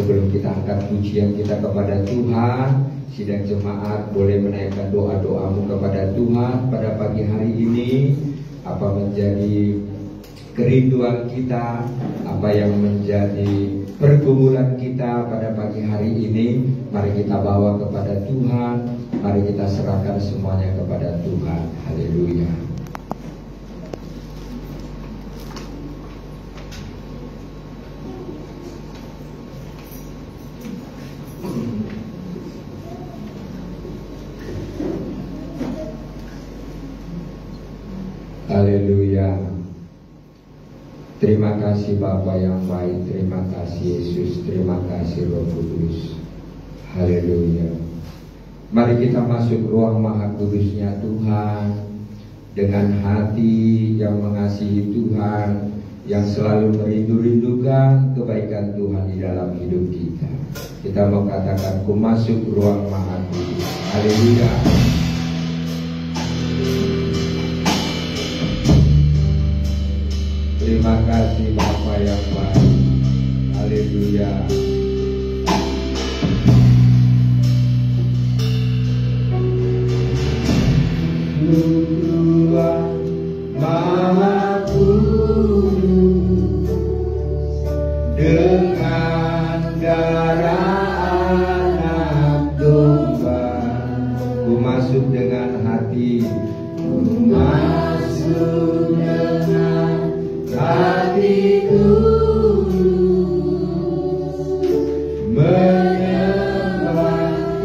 Sebelum kita angkat pujian kita kepada Tuhan, sidang jemaat boleh menaikkan doa-doamu kepada Tuhan pada pagi hari ini. Apa menjadi kerinduan kita, apa yang menjadi pergumulan kita pada pagi hari ini, mari kita bawa kepada Tuhan, mari kita serahkan semuanya kepada Tuhan. Haleluya. Haleluya. Terima kasih Bapa yang baik, terima kasih Yesus, terima kasih Roh Kudus. Haleluya. Mari kita masuk ruang Maha Kudusnya Tuhan dengan hati yang mengasihi Tuhan, yang selalu merindu-rindukan kebaikan Tuhan di dalam hidup kita. Kita mau katakan, ku masuk ruang Maha Kudus. Haleluya. Terima kasih Bapa yang baik. Haleluya. Tuhan Maha Kudus, dengan darah anak domba, ku masuk dengan hati, ku masuk dengan hatiku, menyembah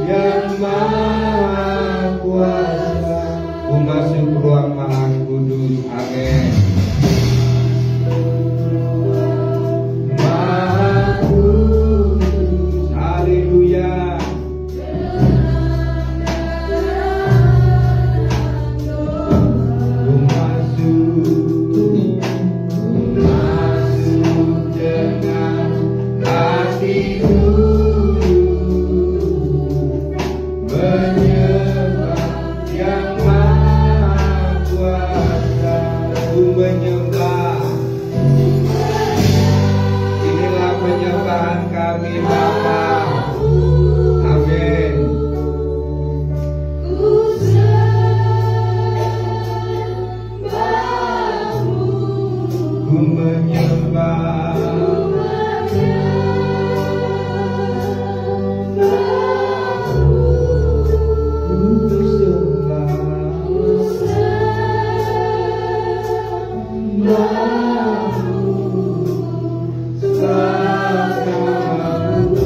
yang Maha Kuasa. Ku masuk ruang Maha Kudus. Amin. Maha Kudus. Haleluya. Ku masuk dengan hatiku, menyembah yang Maha Kuasa. Ku menyembah. Inilah penyembahan kami Bapa. Amin. Ku menyembah. Ku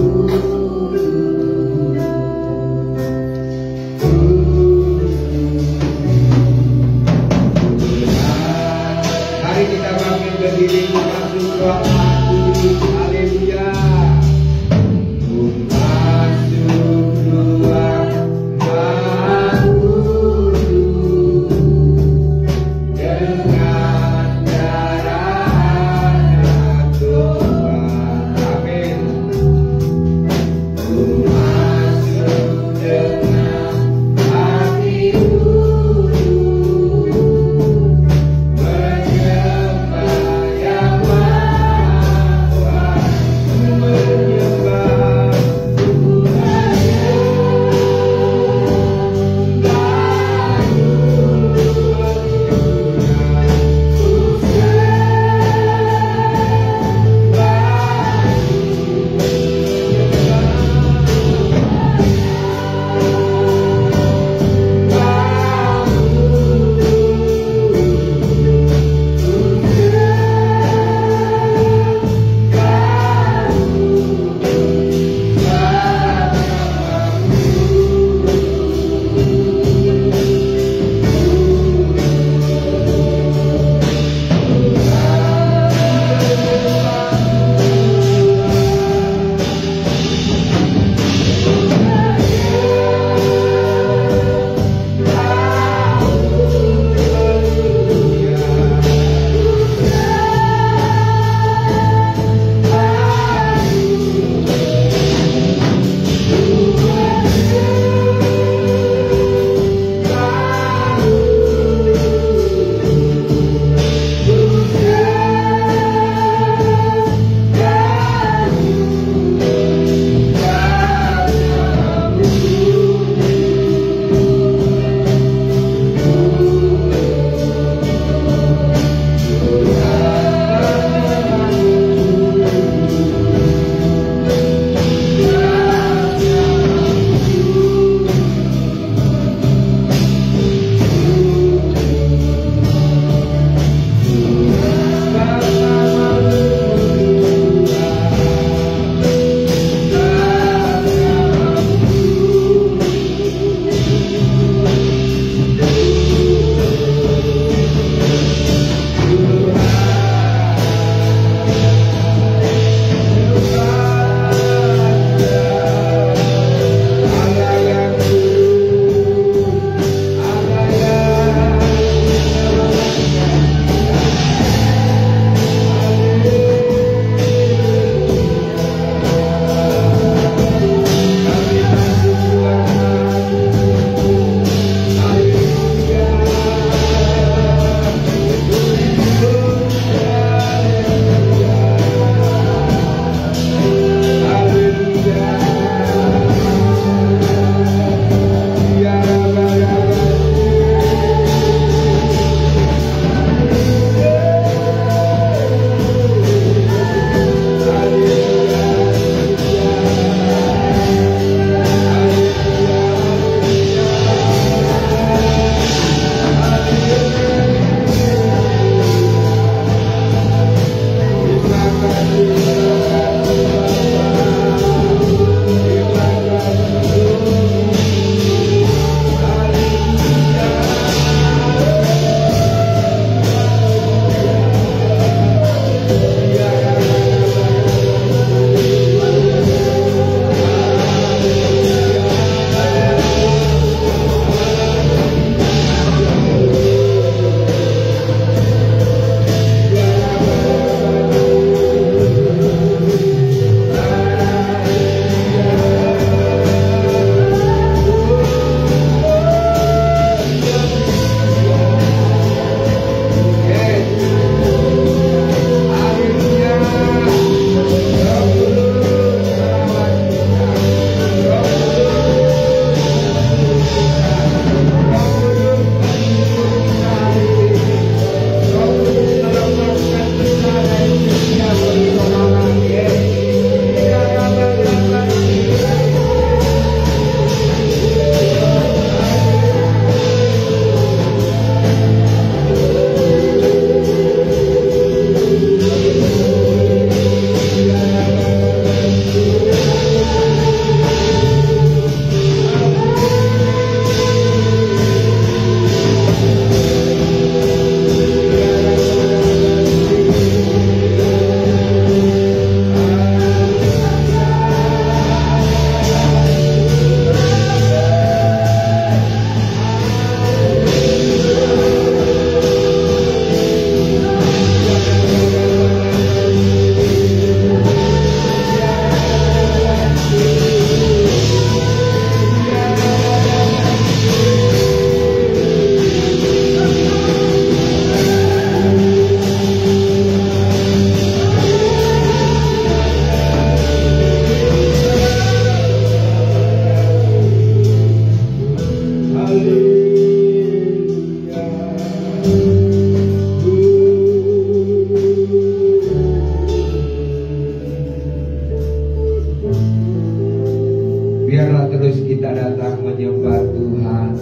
Biarlah terus kita datang menyembah Tuhan.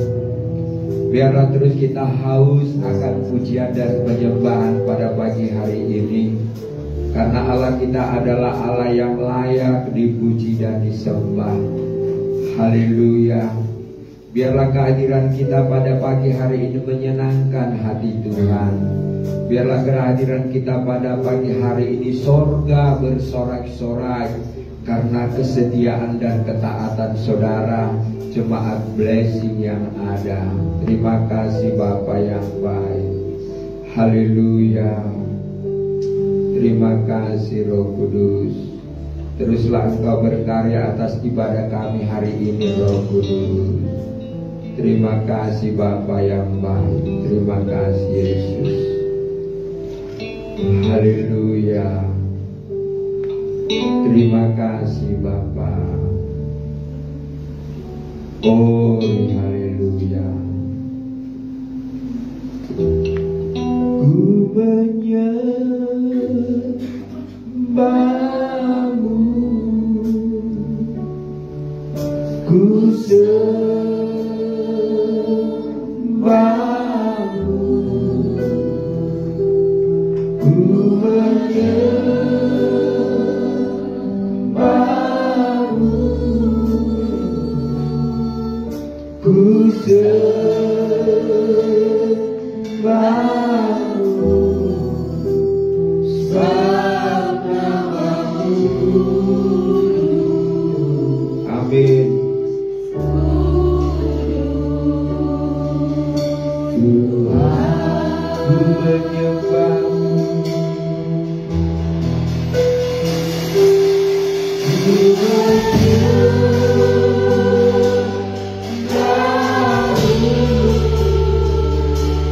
Biarlah terus kita haus akan pujian dan penyembahan pada pagi hari ini. Karena Allah kita adalah Allah yang layak dipuji dan disembah. Haleluya. Biarlah kehadiran kita pada pagi hari ini menyenangkan hati Tuhan. Biarlah kehadiran kita pada pagi hari ini sorga bersorak-sorai karena kesetiaan dan ketaatan saudara, jemaat blessing yang ada. Terima kasih Bapa yang baik. Haleluya. Terima kasih Roh Kudus. Teruslah Engkau berkarya atas ibadah kami hari ini Roh Kudus. Terima kasih Bapa yang baik. Terima kasih Yesus. Haleluya. Terima kasih Bapa. Oh haleluya. Ku menyembahmu, ku sembahmu, ku menyembahmu, ku sembahmu, sebab namamu. Amin. Tuhan, ku menyembahmu, ku menyembahmu, ku sembahmu. Amin.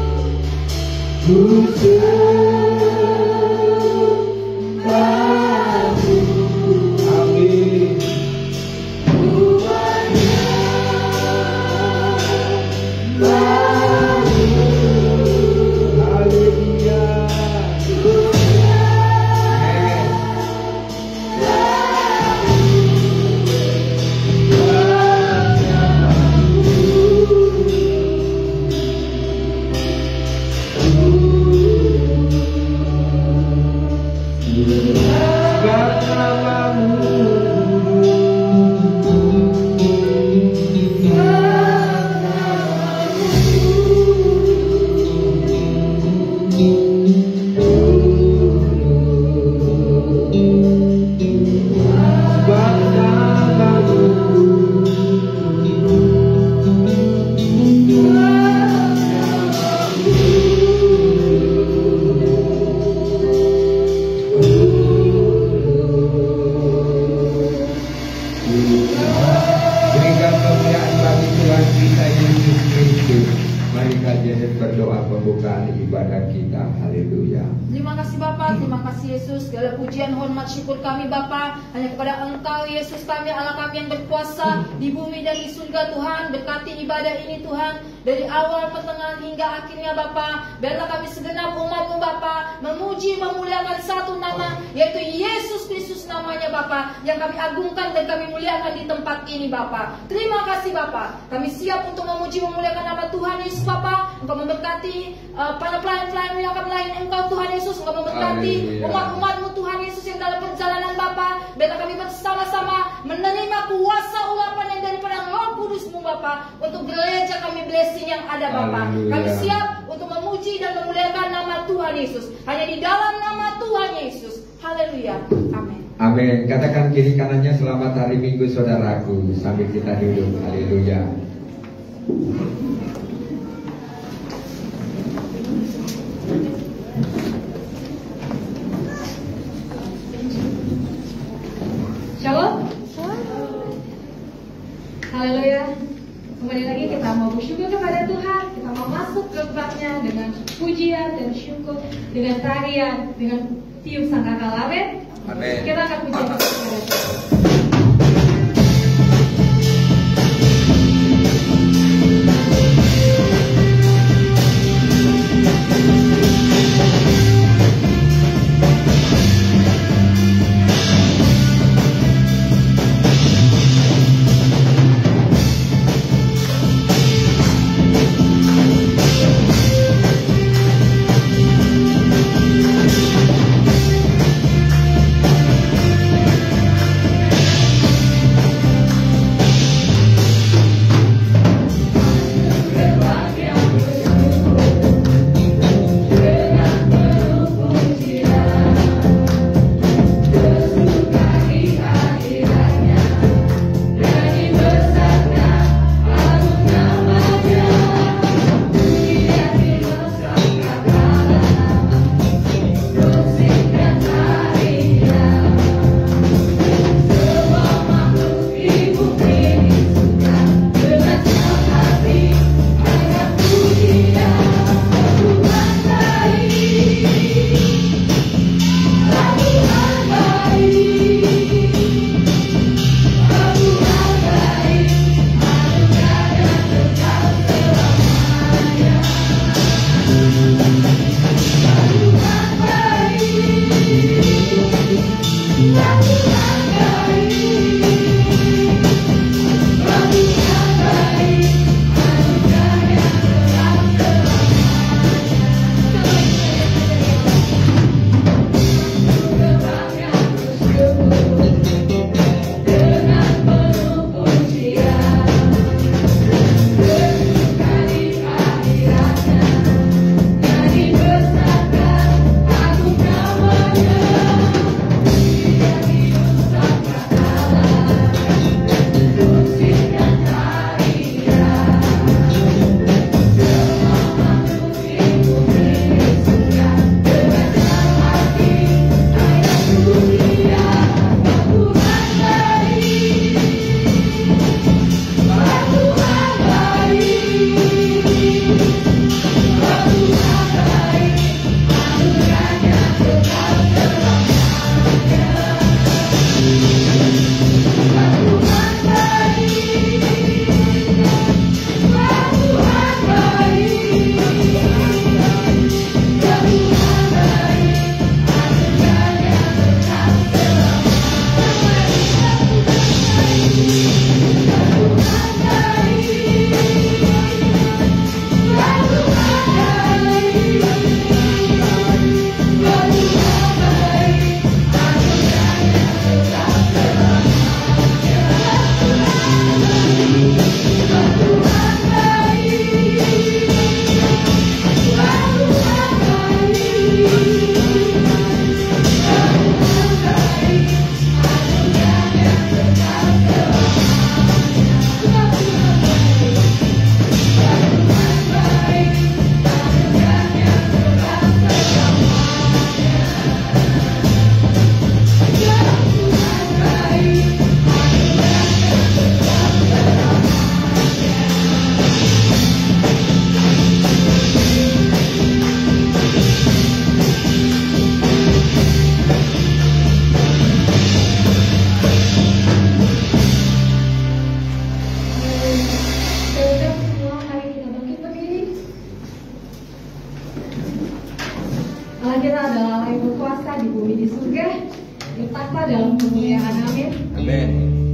Biarlah kami segenap umat-Mu Bapa memuji, memuliakan satu nama, yaitu Yesus Kristus namanya Bapa, yang kami agungkan dan kami muliakan di tempat ini Bapa. Terima kasih Bapa. Kami siap untuk memuji, memuliakan nama Tuhan Yesus Bapa. Engkau memberkati para pelayan-pelayan yang akan melayani Engkau Tuhan Yesus. Engkau memberkati umat-umat-Mu Tuhan Yesus yang dalam perjalanan Bapa. Biarlah kami bersama-sama menerima kuasa urapan yang daripada Roh Kudus-Mu Bapa untuk gereja kami blessing yang ada Bapa. Kami siap untuk memuji dan memuliakan nama Tuhan Yesus. Hanya di dalam nama Tuhan Yesus. Haleluya. Amin. Amin. Katakan kiri kanannya selamat hari Minggu saudaraku sambil kita duduk. Haleluya. Shalom. Haleluya. Kembali lagi kita mau bersyukur kepada Tuhan. Kita mau masuk ke bab-Nya dengan pujian dan syukur, dengan tarian, dengan tiup sangkakala. Amin. Amin. Kita akan pujian kepada Tuhan.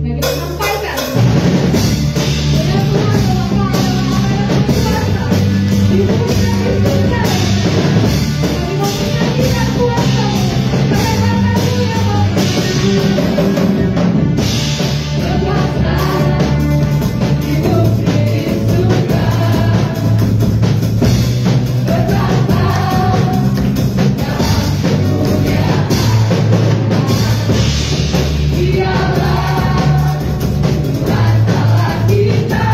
Nah, kita sampaikan. Ya Tuhan, Bapa, kuasa di bumi dan di surga. Kami mau menyanyikan kuasa-Mu, kehebatan-Mu ya Bapa. Berkuasa di bumi di surga. Berkuasa dalam dunia. Dialah Tuhan Allah kita,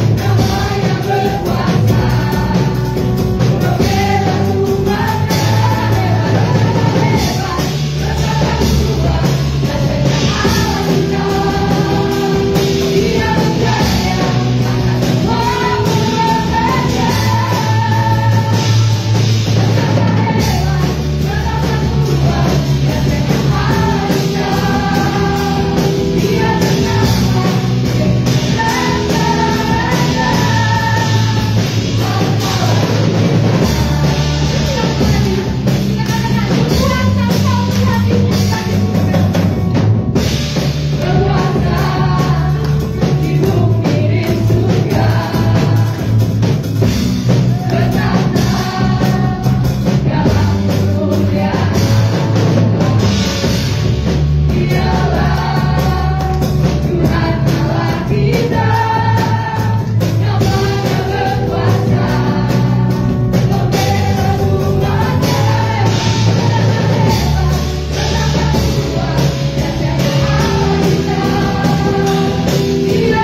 Nama yang berkuasa, membela umatnya, hebat, berkata Tuhan, dan Allah kita. Dia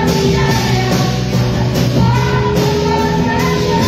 berjaya atas semua umatnya.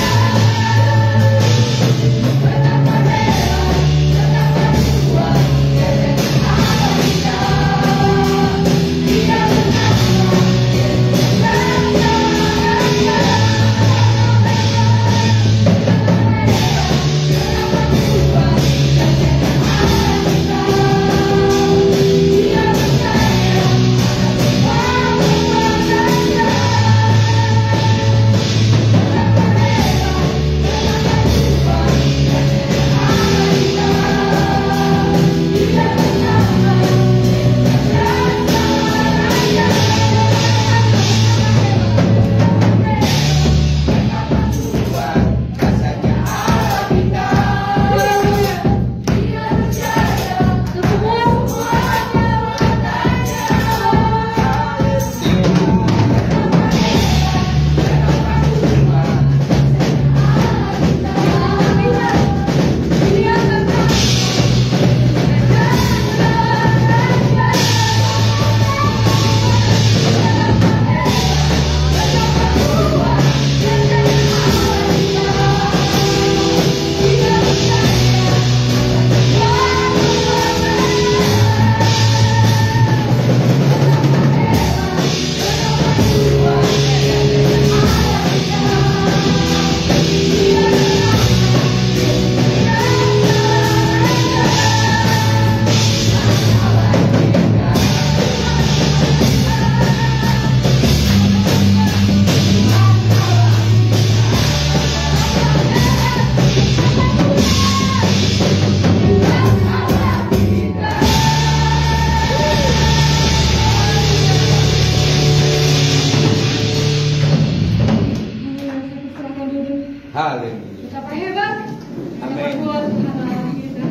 Haleluya. Betapa hebat yang Amin. berbuat Allah kita.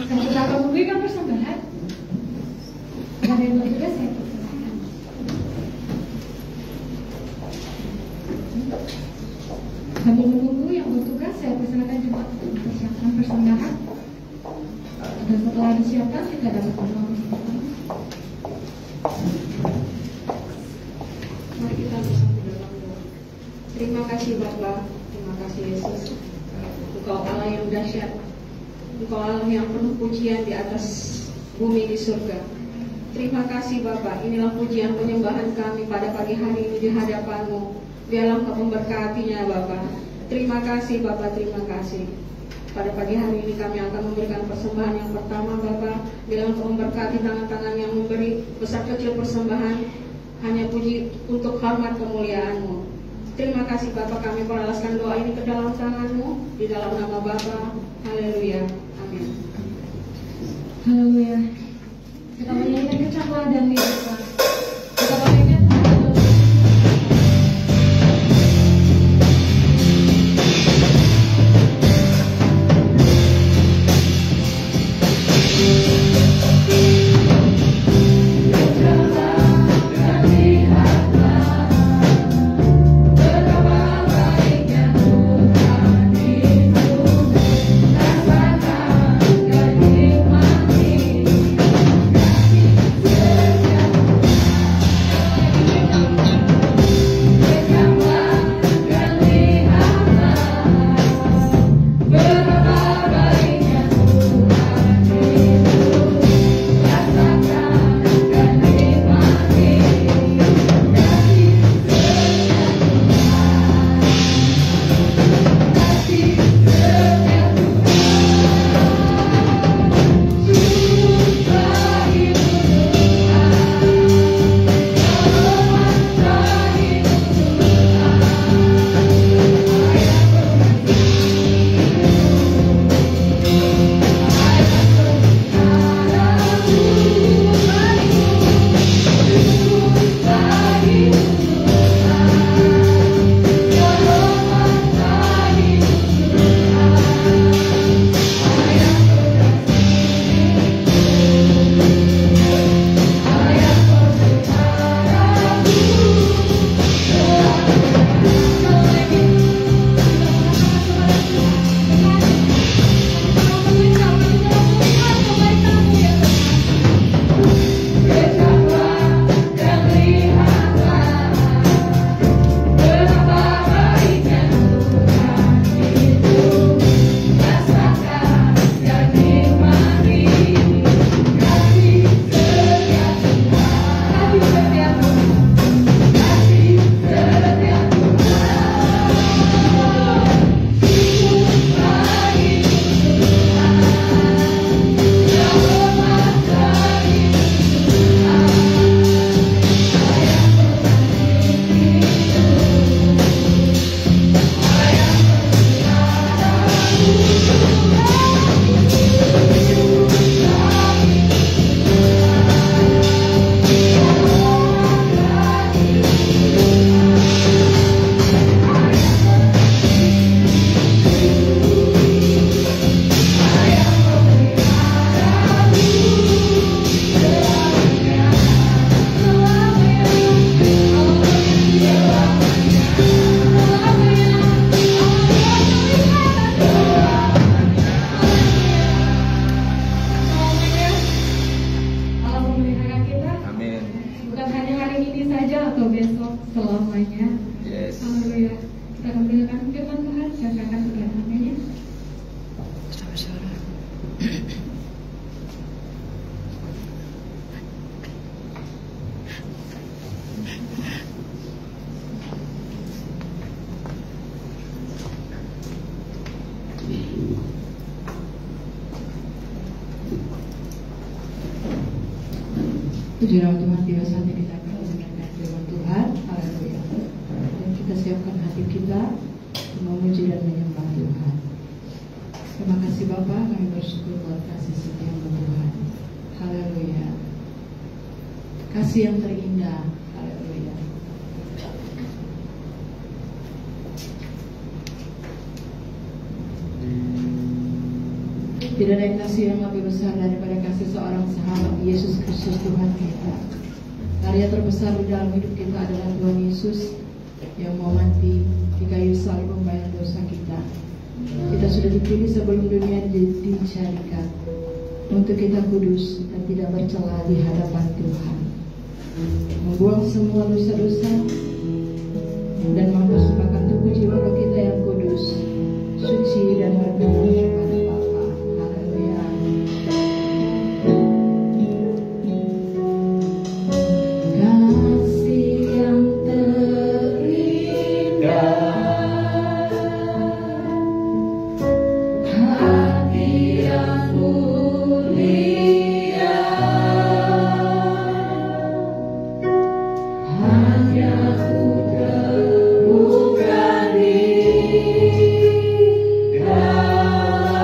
Dan kita akan memberikan persembahan. Dan yang bertugas saya persilakan. Sambil menunggu yang bertugas, saya persilakan juga untuk mempersiapkan persembahan. Dan setelah disiapkan, kita dapat berdoa bersama. Mari kita bersama dalam doa. Terima kasih Bapa, terima kasih Yesus. Engkau Allah yang dahsyat, Engkau Allah yang penuh pujian di atas bumi di surga. Terima kasih Bapa, inilah pujian penyembahan kami pada pagi hari ini di hadapan-Mu. Biarlah Engkau memberkatinya Bapa. Terima kasih Bapa, terima kasih. Pada pagi hari ini kami akan memberikan persembahan yang pertama Bapa. Biarlah Engkau memberkati tangan-tangan yang memberi besar kecil persembahan, hanya puji untuk hormat kemuliaan-Mu. Terima kasih Bapa, kami peralaskan doa ini ke dalam tangan-Mu, di dalam nama Bapa. Haleluya, amin. Haleluya. Kita menyanyikan kecapan dan lirik atau besok selamanya. Yes. Haleluya. Kita akan mendengarkan firman Tuhan. Silakan segera namanya. Puji nama Tuhan, tiba saatnya kita akan mendengarkan firman Tuhan. Haleluya. Dan kita siapkan hati kita memuji dan menyembah Tuhan. Terima kasih Bapa, kami bersyukur buat kasih setiamu Tuhan. Haleluya. Kasih yang terindah. Haleluya. Tidak ada yang kasih yang lebih besar daripada kasih seorang sahabat Yesus Kristus Tuhan kita. Karya terbesar di dalam hidup kita adalah Tuhan Yesus yang mau mati di kayu salib membayar dosa kita. Kita sudah dipilih sebelum dunia dicarikan untuk kita kudus dan tidak bercela di hadapan Tuhan, membuang semua dosa-dosa dan mempersembahkan tubuh jiwa kita yang kudus, suci dan berkenan kepada Bapa. Haleluya. Kasih yang terindah, hati yang mulia, hanya ku temukan di dalam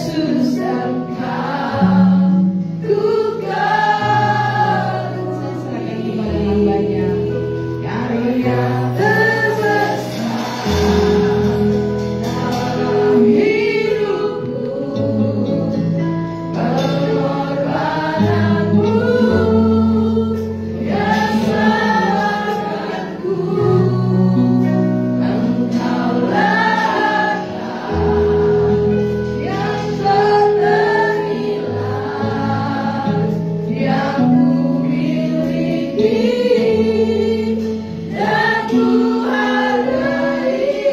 Yesus Engkau ku kan serahkan kepada hamba-Nya karya terbesar dalam hidupku, pengorbananmu yang selamatkanku. Engkaulah yang ternilai, yang ku miliki dan ku hargai.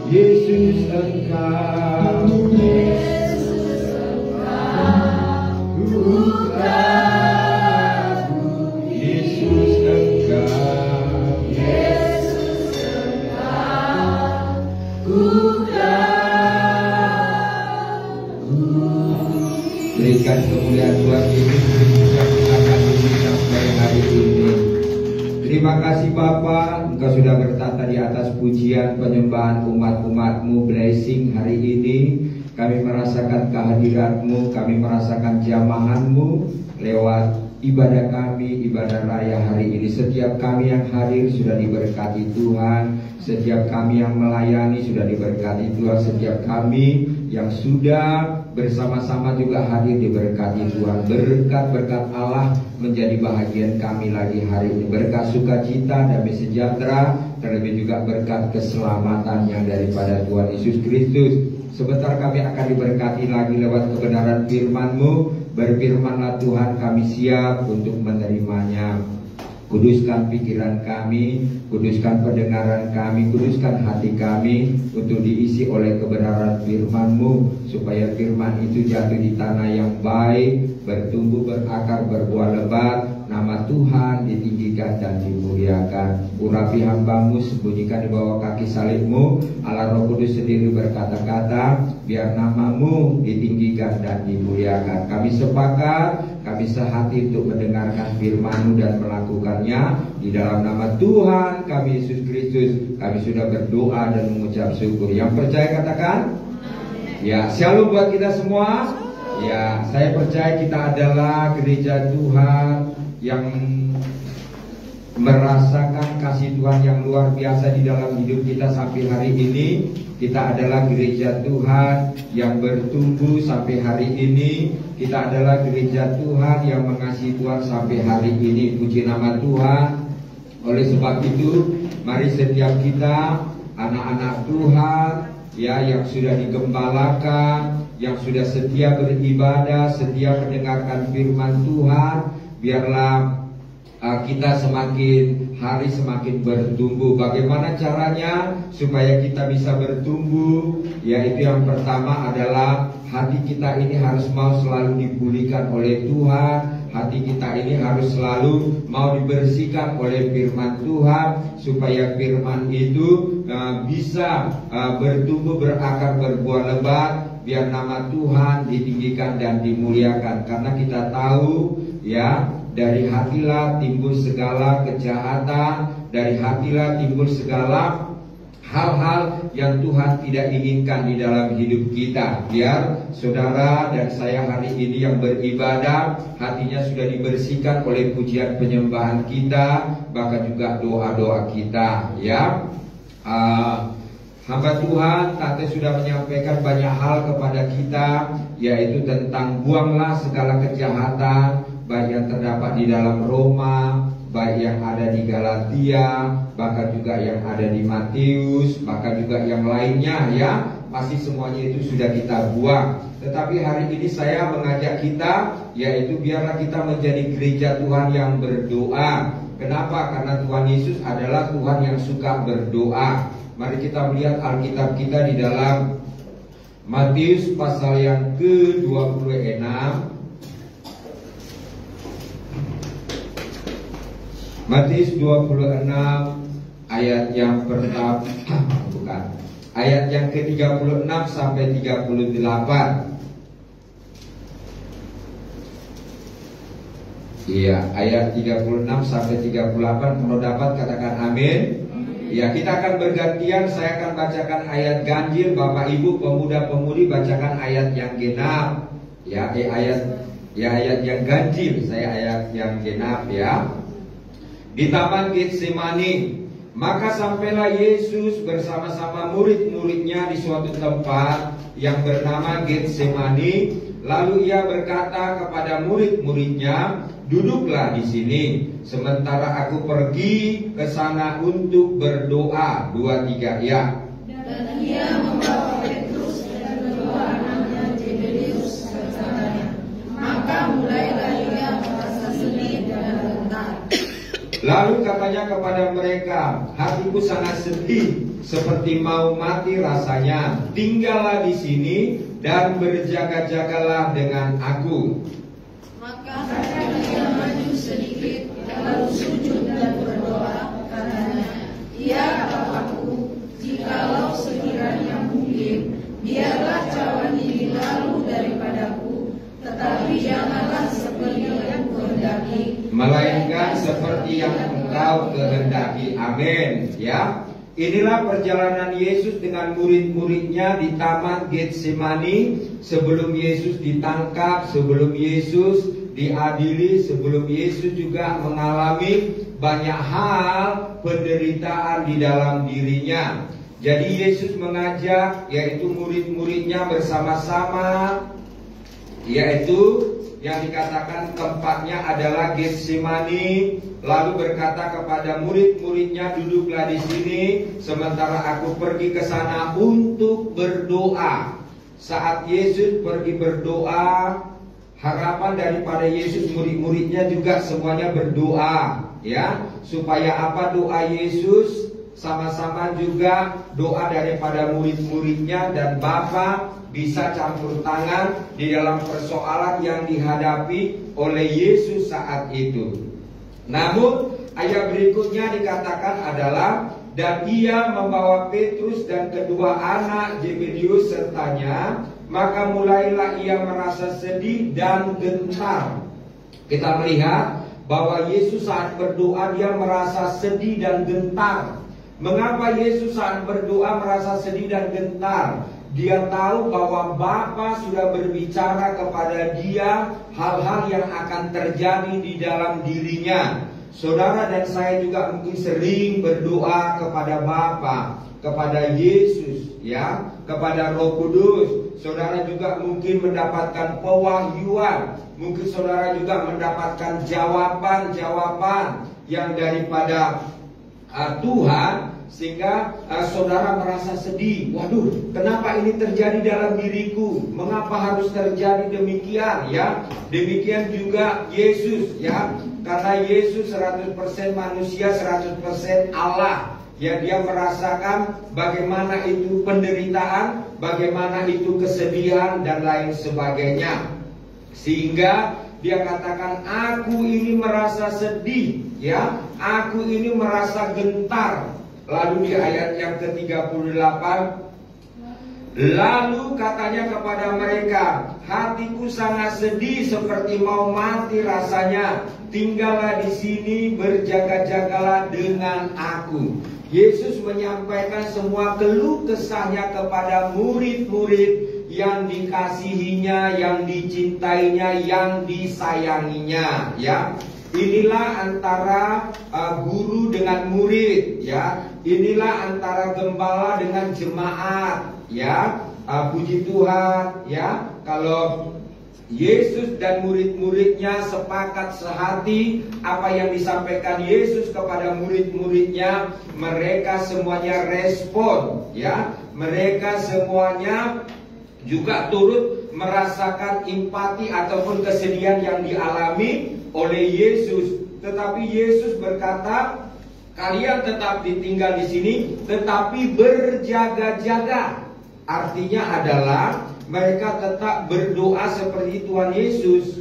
Yesus Engkau Bukan Yesus Engkau, Yesus Engkau bukan Yesus Engkau, Yesus Engkau berikan kemuliaan Tuhan Yesus Kristus yang kita kasihi sampai hari ini. Terima kasih Bapa, Engkau sudah bertata di atas pujian penyembahan umat-umat-Mu. Blessing hari ini kami merasakan kehadiran-Mu, kami merasakan jamahan-Mu lewat ibadah kami, ibadah raya hari ini. Setiap kami yang hadir sudah diberkati Tuhan, setiap kami yang melayani sudah diberkati Tuhan, setiap kami yang sudah bersama-sama juga hadir diberkati Tuhan. Berkat-berkat Allah menjadi bahagian kami lagi hari ini. Berkat sukacita, damai sejahtera, terlebih juga berkat keselamatan yang daripada Tuhan Yesus Kristus. Sebentar kami akan diberkati lagi lewat kebenaran firman-Mu. Berfirmanlah Tuhan, kami siap untuk menerimanya. Kuduskan pikiran kami, kuduskan pendengaran kami, kuduskan hati kami untuk diisi oleh kebenaran firman-Mu, supaya firman itu jatuh di tanah yang baik, bertumbuh, berakar, berbuah lebat, nama Tuhan ditinggikan dan dimuliakan. Urapi hamba-Mu, sembunyikan di bawah kaki salib-Mu. Allah Roh Kudus sendiri berkata-kata, biar nama-Mu ditinggikan dan dimuliakan. Kami sepakat, kami sehati untuk mendengarkan firman-Mu dan melakukannya. Di dalam nama Tuhan kami Yesus Kristus, kami sudah berdoa dan mengucap syukur. Yang percaya katakan ya. Shalom buat kita semua. Ya, saya percaya kita adalah gereja Tuhan yang merasakan kasih Tuhan yang luar biasa di dalam hidup kita sampai hari ini. Kita adalah gereja Tuhan yang bertumbuh sampai hari ini. Kita adalah gereja Tuhan yang mengasihi Tuhan sampai hari ini. Puji nama Tuhan. Oleh sebab itu, mari setiap kita, anak-anak Tuhan, ya, yang sudah digembalakan, yang sudah setia beribadah, setia mendengarkan firman Tuhan, biarlah kita semakin hari semakin bertumbuh. Bagaimana caranya supaya kita bisa bertumbuh? Yaitu yang pertama adalah hati kita ini harus mau selalu dipulihkan oleh Tuhan. Hati kita ini harus selalu mau dibersihkan oleh firman Tuhan, supaya firman itu bisa bertumbuh, berakar, berbuah lebat, biar nama Tuhan ditinggikan dan dimuliakan. Karena kita tahu, ya, dari hatilah timbul segala kejahatan, dari hatilah timbul segala hal-hal yang Tuhan tidak inginkan di dalam hidup kita. Biar saudara dan saya hari ini yang beribadah, hatinya sudah dibersihkan oleh pujian penyembahan kita, bahkan juga doa-doa kita, ya. Hamba Tuhan, Tante sudah menyampaikan banyak hal kepada kita, yaitu tentang buanglah segala kejahatan, baik yang terdapat di dalam Roma, baik yang ada di Galatia, bahkan juga yang ada di Matius, bahkan juga yang lainnya, ya. Pasti semuanya itu sudah kita buang. Tetapi hari ini saya mengajak kita, yaitu biarlah kita menjadi gereja Tuhan yang berdoa. Kenapa? Karena Tuhan Yesus adalah Tuhan yang suka berdoa. Mari kita melihat Alkitab kita di dalam Matius pasal yang ke-26. Matius 26 ayat yang pertama, bukan, ayat yang ke-36 sampai 38. Iya, ayat 36 sampai 38. Kalau dapat katakan amin. Ya, kita akan bergantian. Saya akan bacakan ayat ganjil, Bapak Ibu pemuda-pemudi bacakan ayat yang genap. Ya, ayat yang ganjil, saya ayat yang genap ya. Di Taman Getsemani, maka sampailah Yesus bersama-sama murid-muridnya di suatu tempat yang bernama Getsemani. Lalu ia berkata kepada murid-muridnya, duduklah di sini, sementara aku pergi ke sana untuk berdoa. 2, 3 ya. Dan ia membawa Petrus dan kedua anaknya Zebedius sertanya. Maka mulailah ia merasa sedih dan gentar. Lalu katanya kepada mereka, hatiku sangat sedih, seperti mau mati rasanya. Tinggallah di sini dan berjaga-jagalah dengan aku. Maka ia maju sedikit, lalu sujud dan berdoa, katanya, ya Bapakku, jikalau sekiranya mungkin, biarlah cawan ini lalu daripadaku, tetapi janganlah seperti yang kuhendaki, melainkan seperti yang Engkau kehendaki. Amin. Ya, inilah perjalanan Yesus dengan murid-muridnya di Taman Getsemani sebelum Yesus ditangkap, sebelum Yesus diadili, sebelum Yesus juga mengalami banyak hal penderitaan di dalam dirinya. Jadi Yesus mengajak yaitu murid-muridnya bersama-sama, yaitu yang dikatakan tempatnya adalah Getsemani, lalu berkata kepada murid-muridnya, duduklah di sini sementara aku pergi ke sana untuk berdoa. Saat Yesus pergi berdoa, harapan daripada Yesus, murid-muridnya juga semuanya berdoa, ya, supaya apa doa Yesus? Sama-sama juga doa daripada murid-muridnya dan Bapa bisa campur tangan di dalam persoalan yang dihadapi oleh Yesus saat itu. Namun ayat berikutnya dikatakan adalah, dan ia membawa Petrus dan kedua anak Zebedius sertanya, maka mulailah ia merasa sedih dan gentar. Kita melihat bahwa Yesus saat berdoa dia merasa sedih dan gentar. Mengapa Yesus saat berdoa merasa sedih dan gentar? Dia tahu bahwa Bapa sudah berbicara kepada dia hal-hal yang akan terjadi di dalam dirinya. Saudara dan saya juga mungkin sering berdoa kepada Bapa, kepada Yesus, ya, kepada Roh Kudus. Saudara juga mungkin mendapatkan pewahyuan, mungkin saudara juga mendapatkan jawaban-jawaban yang daripada Tuhan, sehingga saudara merasa sedih. Waduh, kenapa ini terjadi dalam diriku? Mengapa harus terjadi demikian? Ya, demikian juga Yesus, ya, karena Yesus 100% manusia, 100% Allah. Ya, dia merasakan bagaimana itu penderitaan, bagaimana itu kesedihan dan lain sebagainya. Sehingga dia katakan, aku ini merasa sedih, ya, aku ini merasa gentar. Lalu di ayat yang ke-38, lalu katanya kepada mereka, hatiku sangat sedih seperti mau mati rasanya. Tinggallah di sini, berjaga-jagalah dengan aku. Yesus menyampaikan semua keluh kesahnya kepada murid-murid yang dikasihinya, yang dicintainya, yang disayanginya, ya. Inilah antara guru dengan murid, ya. Inilah antara gembala dengan jemaat, ya. Puji Tuhan, ya. Kalau Yesus dan murid-muridnya sepakat sehati apa yang disampaikan Yesus kepada murid-muridnya, mereka semuanya respon, ya. Mereka semuanya juga turut merasakan empati ataupun kesedihan yang dialami oleh Yesus. Tetapi Yesus berkata, kalian tetap ditinggal di sini, tetapi berjaga-jaga. Artinya adalah mereka tetap berdoa seperti Tuhan Yesus.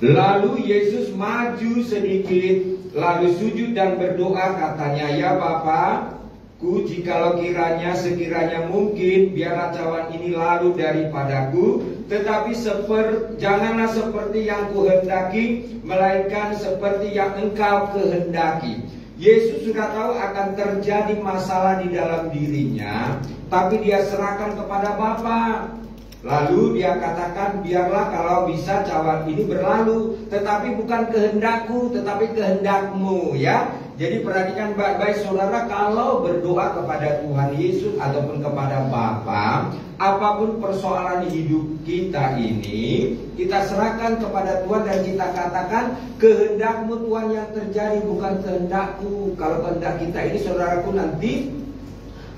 Lalu Yesus maju sedikit, lalu sujud dan berdoa, katanya, ya Bapakku, jikalau sekiranya mungkin, biarlah cawan ini lalu daripadaku, tetapi janganlah seperti yang kuhendaki, melainkan seperti yang engkau kehendaki. Yesus sudah tahu akan terjadi masalah di dalam dirinya, tapi dia serahkan kepada Bapa. Lalu dia katakan, biarlah kalau bisa cawan ini berlalu, tetapi bukan kehendakku, tetapi kehendakmu. Ya, jadi perhatikan baik-baik saudara, kalau berdoa kepada Tuhan Yesus ataupun kepada Bapa, apapun persoalan hidup kita ini, kita serahkan kepada Tuhan dan kita katakan, kehendakmu Tuhan yang terjadi, bukan kehendakku. Kalau kehendak kita ini saudaraku nanti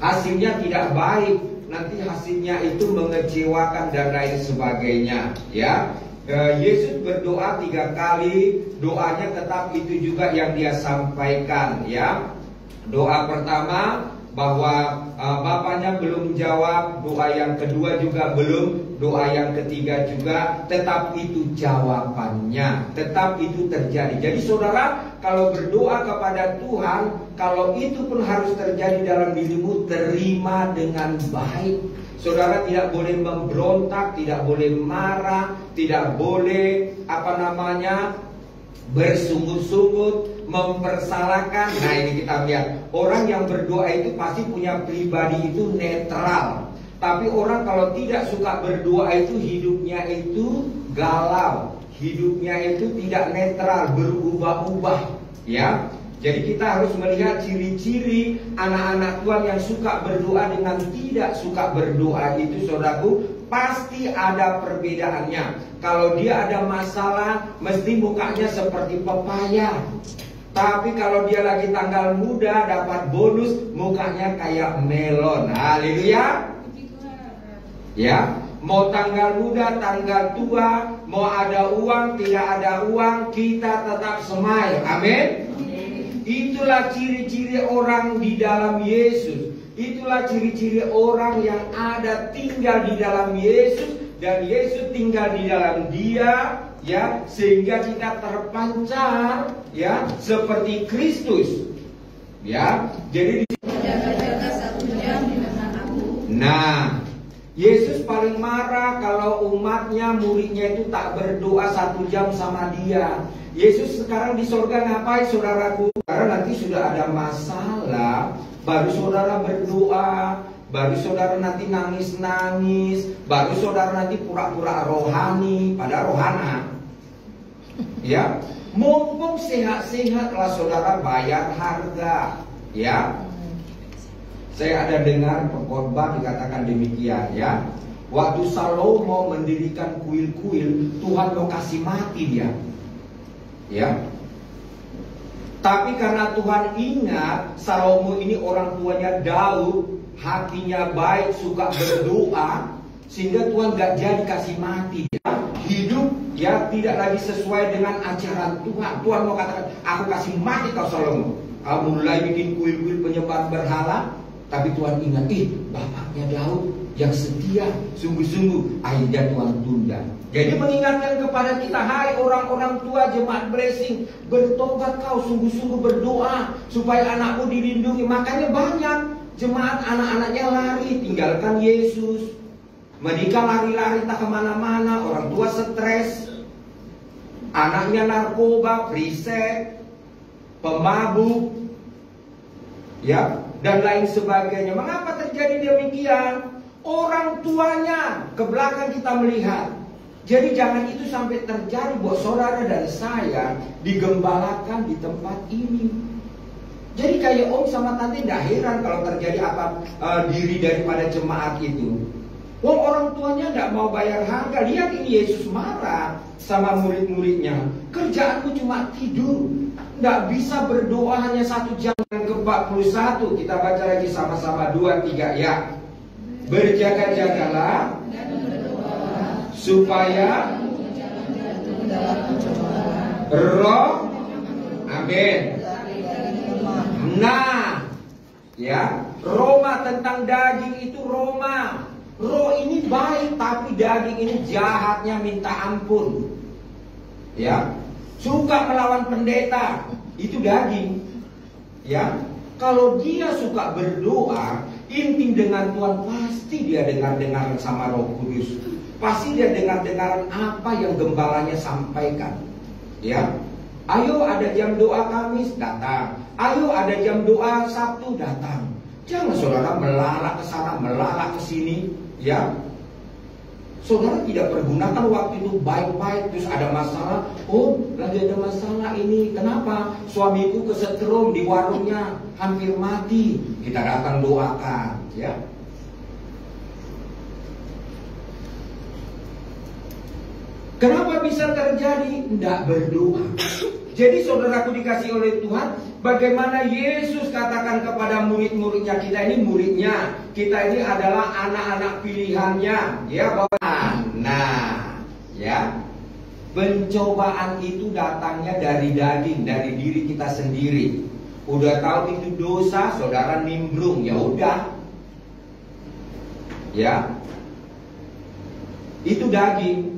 hasilnya tidak baik, nanti hasilnya itu mengecewakan dan lain sebagainya. Ya, Yesus berdoa 3 kali, doanya tetap itu juga yang dia sampaikan. Ya, doa pertama bahwa Bapaknya belum jawab, doa yang kedua juga belum, doa yang ketiga juga, tetap itu jawabannya, tetap itu terjadi. Jadi saudara, kalau berdoa kepada Tuhan, kalau itu pun harus terjadi dalam dirimu, terima dengan baik. Saudara tidak boleh memberontak, tidak boleh marah, tidak boleh bersungut-sungut, mempersalahkan. Nah, ini kita lihat, orang yang berdoa itu pasti punya pribadi itu netral. Tapi orang kalau tidak suka berdoa itu hidupnya itu galau, hidupnya itu tidak netral, berubah-ubah. Ya, jadi kita harus melihat ciri-ciri anak-anak Tuhan yang suka berdoa dengan tidak suka berdoa itu, saudaraku, pasti ada perbedaannya. Kalau dia ada masalah, mesti mukanya seperti pepaya. Tapi kalau dia lagi tanggal muda, dapat bonus, mukanya kayak melon. Haleluya. Ya, mau tanggal muda, tanggal tua, mau ada uang, tidak ada uang, kita tetap smile. Amin. Itulah ciri-ciri orang di dalam Yesus. Itulah ciri-ciri orang yang ada tinggal di dalam Yesus, dan Yesus tinggal di dalam dia, ya, sehingga kita terpancar, ya, seperti Kristus. Ya, jadi jaga-jaga 1 jam dengan aku. Nah, Yesus paling marah kalau umatnya, muridnya itu tak berdoa 1 jam sama dia. Yesus sekarang di sorga ngapain, saudaraku? Karena nanti sudah ada masalah, baru saudara berdoa, baru saudara nanti nangis-nangis, baru saudara nanti pura-pura rohani, pada rohana. Ya, mumpung sehat-sehatlah saudara bayar harga. Ya, saya ada dengar pengkhotbah dikatakan demikian, ya. Waktu Salomo mendirikan kuil-kuil, Tuhan mau kasih mati dia. Ya. Tapi karena Tuhan ingat Salomo ini orang tuanya Daud, hatinya baik, suka berdoa, sehingga Tuhan gak jadi kasih mati dia. Hidup, ya, tidak lagi sesuai dengan ajaran Tuhan. Tuhan mau katakan, aku kasih mati kau Salomo. Kamu mulai bikin kuil-kuil penyembah berhala. Tapi Tuhan ingat, bapaknya Daud yang setia, sungguh-sungguh, akhirnya Tuhan tunda. Jadi mengingatkan kepada kita, hai orang-orang tua jemaat blessing, bertobat kau, sungguh-sungguh berdoa supaya anakmu dilindungi. Makanya banyak jemaat anak-anaknya lari, tinggalkan Yesus. Menikah lari-lari tak kemana-mana, orang tua stres, anaknya narkoba, prisek, pemabuk, ya, dan lain sebagainya. Mengapa terjadi demikian? Orang tuanya ke belakang kita melihat. Jadi jangan itu sampai terjadi buat saudara dan saya digembalakan di tempat ini. Jadi kayak om sama tante tidak heran kalau terjadi diri daripada jemaat itu. Wong orang tuanya tidak mau bayar harga. Lihat ini Yesus marah sama murid-muridnya. Kerjaanku cuma tidur, tidak bisa berdoa hanya 1 jam. Yang ke-41 kita baca lagi sama-sama 2-3 ya. Berjaga-jagalah supaya roh, amin. Nah, ya, Roma tentang daging itu Roma. Roh ini baik, tapi daging ini jahatnya minta ampun. Ya, suka melawan pendeta, itu daging. Ya, kalau dia suka berdoa, intim dengan Tuhan, pasti dia dengar-dengar sama Roh Kudus. pasti dia dengar-dengaran apa yang gembalanya sampaikan. Ya, ayo ada jam doa Kamis, datang. Ayo ada jam doa Sabtu, datang. Jangan saudara melalak ke sana, melalak ke sini. Ya, saudara tidak pergunakan waktu itu baik-baik. Terus ada masalah, oh lagi ada masalah ini. Kenapa? Suamiku kesetrum di warungnya, hampir mati. Kita datang doakan. Ya, kenapa bisa terjadi? Tidak berdoa. Jadi saudaraku dikasih oleh Tuhan, bagaimana Yesus katakan kepada murid-muridnya, kita ini muridnya, kita ini adalah anak-anak pilihannya, ya bahwa nah, ya, pencobaan itu datangnya dari daging, dari diri kita sendiri. Udah tahu itu dosa, saudara nimbrung, ya udah, ya, itu daging.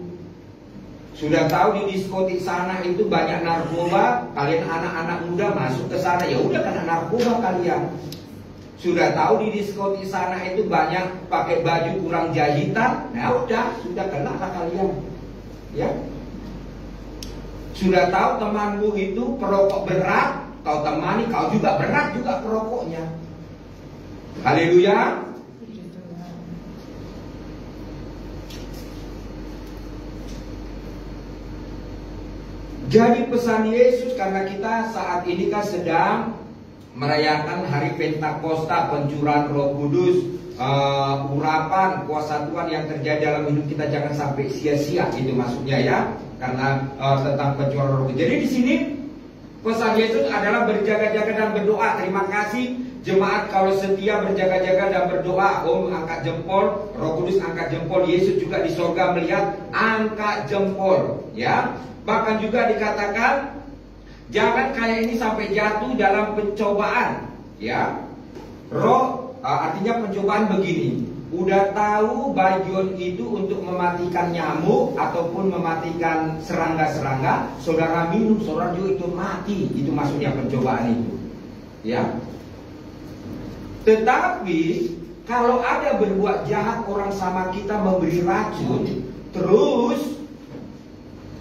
Sudah tahu di diskotik sana itu banyak narkoba, kalian anak-anak muda masuk ke sana, ya udah kena narkoba kalian. Sudah tahu di diskotik sana itu banyak pakai baju kurang jahitan, nah udah, sudah kena kalian. Ya. Sudah tahu temanmu itu perokok berat, kau temani, kau juga berat juga perokoknya. Haleluya. Jadi pesan Yesus, karena kita saat ini kan sedang merayakan hari Pentakosta, pencurahan Roh Kudus, urapan kuasa Tuhan yang terjadi dalam hidup kita jangan sampai sia-sia, itu maksudnya ya, karena tentang pencurahan Roh Kudus. Jadi di sini pesan Yesus adalah berjaga-jaga dan berdoa. Terima kasih jemaat kalau setia berjaga-jaga dan berdoa. Om angkat jempol, Roh Kudus angkat jempol, Yesus juga di sorga melihat, angkat jempol, ya. Bahkan juga dikatakan jangan kayak ini sampai jatuh dalam pencobaan, ya. Artinya pencobaan begini. Udah tahu bagian itu untuk mematikan nyamuk ataupun mematikan serangga-serangga, saudara minum, saudara juga itu mati. Itu maksudnya pencobaan itu, ya. Tetapi kalau ada berbuat jahat orang sama kita memberi racun, terus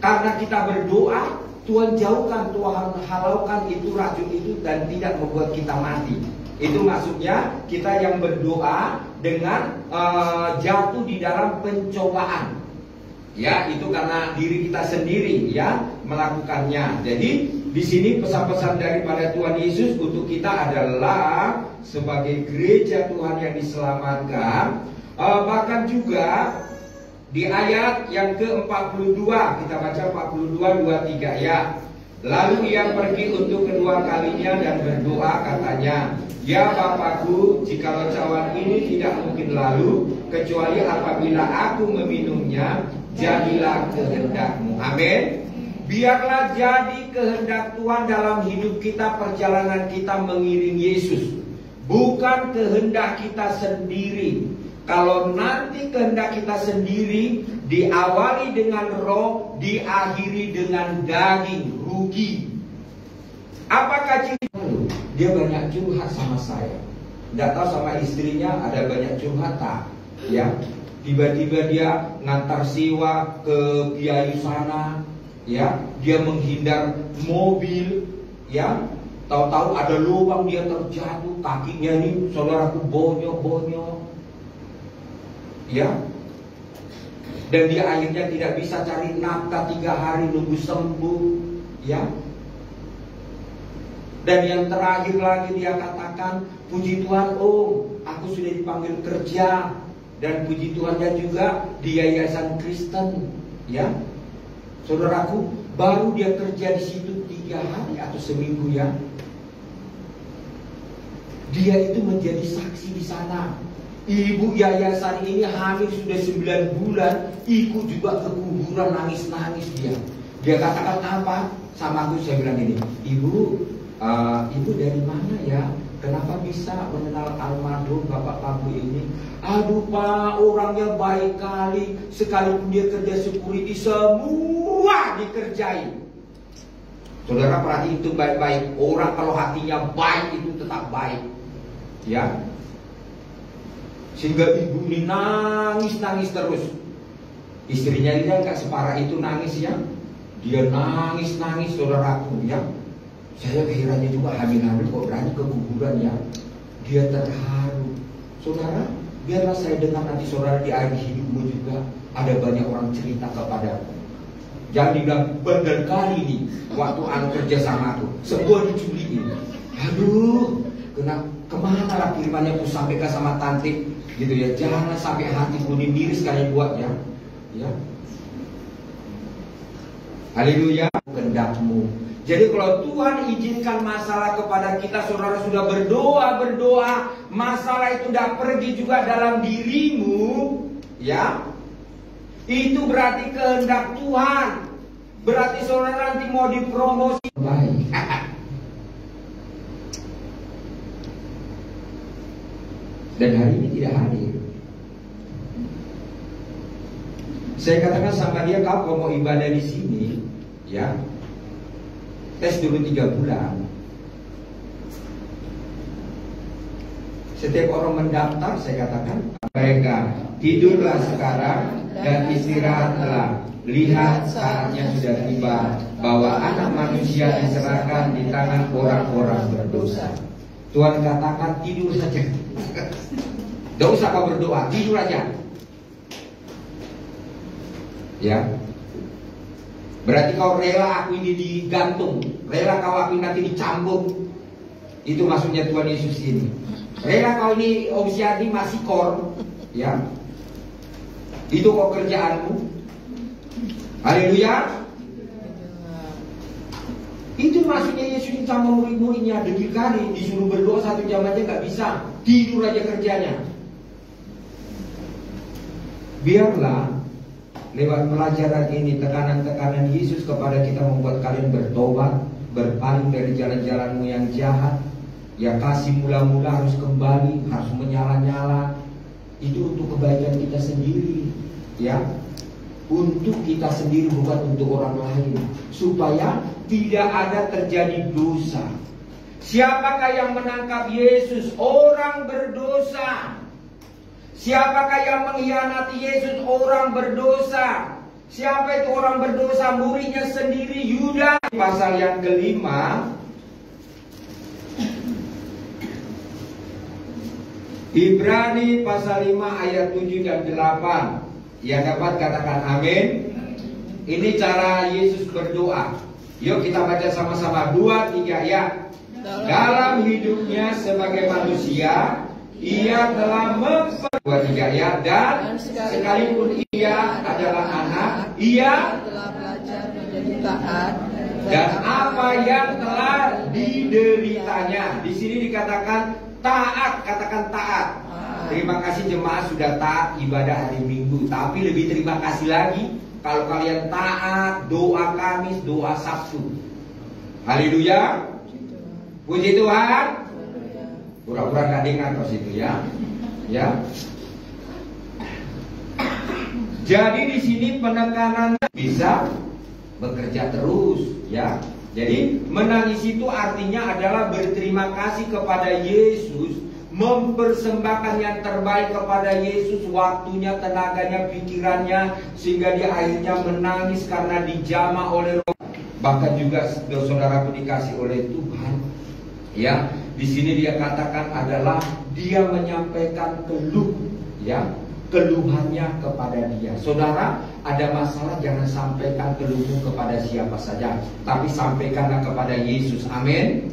karena kita berdoa, Tuhan jauhkan, Tuhan halaukan itu racun itu dan tidak membuat kita mati. Itu maksudnya kita yang berdoa dengan jatuh di dalam pencobaan. Ya, itu karena diri kita sendiri ya melakukannya. Jadi di sini pesan-pesan daripada Tuhan Yesus untuk kita adalah sebagai gereja Tuhan yang diselamatkan. Bahkan juga di ayat yang ke-42, kita baca 42:23 ya. Lalu ia pergi untuk kedua kalinya dan berdoa, katanya, ya Bapakku, jikalau cawan ini tidak mungkin lalu, kecuali apabila aku meminumnya, jadilah kehendak-Mu. Amin. Biarlah jadi kehendak Tuhan dalam hidup kita, perjalanan kita mengiring Yesus, bukan kehendak kita sendiri. Kalau nanti kehendak kita sendiri diawali dengan roh, diakhiri dengan daging, rugi. Apakah ciri? Dia banyak curhat sama saya. Tidak tahu sama istrinya ada banyak curhat tak? Ya, tiba-tiba dia ngantar sewa ke biaya sana. Ya, dia menghindar mobil. Ya, tahu-tahu ada lubang dia terjatuh, kakinya ini saudaraku bonyok-bonyok. Ya, dan dia akhirnya tidak bisa cari nafkah 3 hari nunggu sembuh, ya. Dan yang terakhir lagi dia katakan, puji Tuhan, oh aku sudah dipanggil kerja. Dan puji Tuhan dia juga di yayasan Kristen, ya. Saudaraku, baru dia kerja di situ 3 hari atau seminggu ya. Dia itu menjadi saksi di sana. Ibu yayasan ini hamil sudah 9 bulan, ikut juga ke kuburan, nangis-nangis dia. Dia katakan apa? Sama aku, saya bilang ini, Ibu dari mana ya? Kenapa bisa mengenal almarhum Bapak Pabu ini? Aduh Pak, orangnya baik kali. Sekalipun dia kerja security, semua dikerjain. Saudara perhati itu baik-baik. Orang kalau hatinya baik itu tetap baik, ya. Sehingga ibu ini nangis-nangis terus. Istrinya dia nggak separah itu nangis ya. Dia nangis saudaraku ya. Saya herannya juga hamil-hamil kok berani ke kuburan ya. Dia terharu. Saudara, biarlah saya dengar nanti saudara di akhir hidupmu juga ada banyak orang cerita kepadaku. Jangan dibilang benar kali nih waktu kerja sama aku sebuah diculiin. Aduh, kemana lah firmannya aku sampaikan sama tante gitu ya. Jangan sampai hati bunuh diri sekali buat ya. Ya. Haleluya, kehendakmu. Jadi kalau Tuhan izinkan masalah kepada kita, saudara sudah berdoa, masalah itu tidak pergi juga dalam dirimu, ya. Itu berarti kehendak Tuhan. Berarti saudara nanti mau dipromosi baik. Dan hari ini tidak hadir. Saya katakan sama dia, kau kalau mau ibadah di sini, ya, tes dulu 3 bulan. Setiap orang mendaftar, saya katakan, mereka tidurlah sekarang dan istirahatlah. Lihat saatnya sudah tiba bahwa anak manusia diserahkan di tangan orang-orang berdosa. Tuhan katakan tidur saja. Tidak usah kau berdoa, tidur aja. Ya, berarti kau rela aku ini digantung, rela kau aku nanti dicambuk. Itu maksudnya Tuhan Yesus ini. Rela kau ini Oksiadi masih kor, ya. Itu kok kerjaanmu. Haleluya. Itu maksudnya Yesus sama murid-muridnya. Dekil kali disuruh berdoa 1 jam aja gak bisa, tidur aja kerjanya. Biarlah lewat pelajaran ini tekanan-tekanan Yesus kepada kita membuat kalian bertobat, berpaling dari jalan-jalanmu yang jahat. Ya, kasih mula-mula harus kembali, harus menyala-nyala. Itu untuk kebaikan kita sendiri, ya. Untuk kita sendiri, bukan untuk orang lain, supaya tidak ada terjadi dosa. Siapakah yang menangkap Yesus? Orang berdosa. Siapakah yang mengkhianati Yesus? Orang berdosa. Siapa itu orang berdosa? Muridnya sendiri, Yudas. Pasal yang kelima, Ibrani pasal 5 ayat 7 dan 8. Yang dapat katakan amin. Ini cara Yesus berdoa. Yuk kita baca sama-sama, 2, 3 ya. Dalam hidupnya sebagai manusia, ia telah 2, 3 ya. Dan sekalipun ia adalah anak, ia telah belajar menjadi taat. Dan apa yang telah dideritanya. Di sini dikatakan taat, katakan taat. Terima kasih jemaat sudah taat ibadah hari Minggu. Tapi lebih terima kasih lagi kalau kalian taat doa Kamis, doa Sabtu. Haleluya. Puji Tuhan. Pura-pura gak dengar kau situ ya. Ya. Jadi di sini penekanannya bisa bekerja terus, ya. Jadi menangis itu artinya adalah berterima kasih kepada Yesus, mempersembahkan yang terbaik kepada Yesus, waktunya, tenaganya, pikirannya, sehingga dia akhirnya menangis karena dijamah oleh Roh. Bahkan juga saudaraku dikasih oleh Tuhan, ya. Di sini dia katakan adalah dia menyampaikan keluh, ya, keluhannya kepada dia. Saudara, ada masalah jangan sampaikan keluhmu kepada siapa saja, tapi sampaikanlah kepada Yesus. Amin.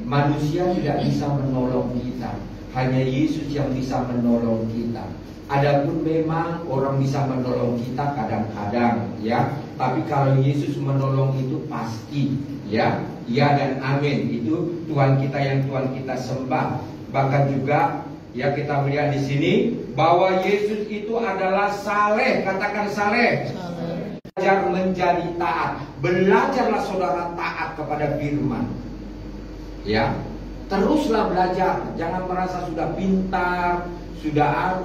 Manusia tidak bisa menolong kita, hanya Yesus yang bisa menolong kita. Adapun memang orang bisa menolong kita kadang-kadang, ya. Tapi kalau Yesus menolong itu pasti, ya. Ya dan amin. Itu Tuhan kita yang Tuhan kita sembah. Bahkan juga, ya, kita melihat di sini bahwa Yesus itu adalah saleh. Katakan saleh. Belajar menjadi taat. Belajarlah saudara taat kepada firman. Ya, teruslah belajar. Jangan merasa sudah pintar, sudah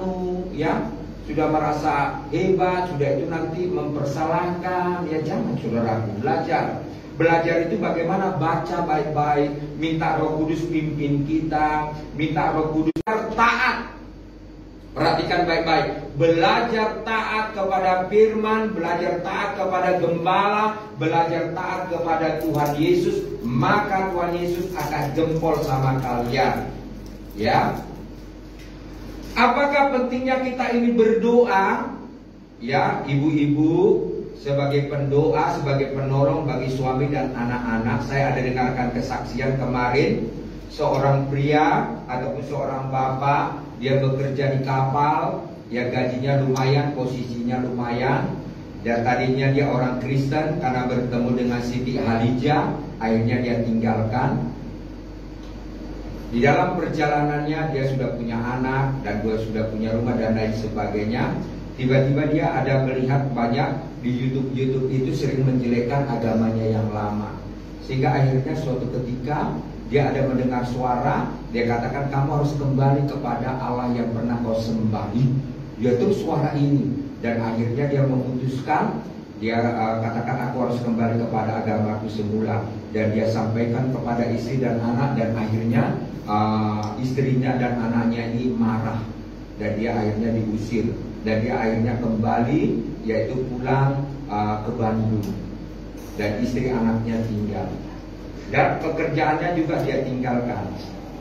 ya, sudah merasa hebat, sudah itu nanti mempersalahkan. Ya jangan, saudaraku, belajar. Belajar itu bagaimana baca baik-baik, minta Roh Kudus pimpin kita, minta Roh Kudus taat. Perhatikan baik-baik. Belajar taat kepada firman, belajar taat kepada gembala, belajar taat kepada Tuhan Yesus, maka Tuhan Yesus akan jempol sama kalian. Ya. Apakah pentingnya kita ini berdoa? Ya, ibu-ibu sebagai pendoa, sebagai penolong bagi suami dan anak-anak. Saya ada dengarkan kesaksian kemarin, seorang pria ataupun seorang bapak, dia bekerja di kapal, ya gajinya lumayan, posisinya lumayan. Dan tadinya dia orang Kristen, karena bertemu dengan Siti Halijah, akhirnya dia tinggalkan. Di dalam perjalanannya dia sudah punya anak dan dia sudah punya rumah dan lain sebagainya. Tiba-tiba dia ada melihat banyak di YouTube itu sering menjelekkan agamanya yang lama. Sehingga akhirnya suatu ketika dia ada mendengar suara, dia katakan, kamu harus kembali kepada Allah yang pernah kau sembah. Dia terus suara ini. Dan akhirnya dia memutuskan, dia katakan, aku harus kembali kepada agamaku semula. Dan dia sampaikan kepada istri dan anak, dan akhirnya istrinya dan anaknya ini marah. Dan dia akhirnya diusir. Dan dia akhirnya kembali, yaitu pulang ke Bandung. Dan istri anaknya tinggal. Dan pekerjaannya juga dia tinggalkan.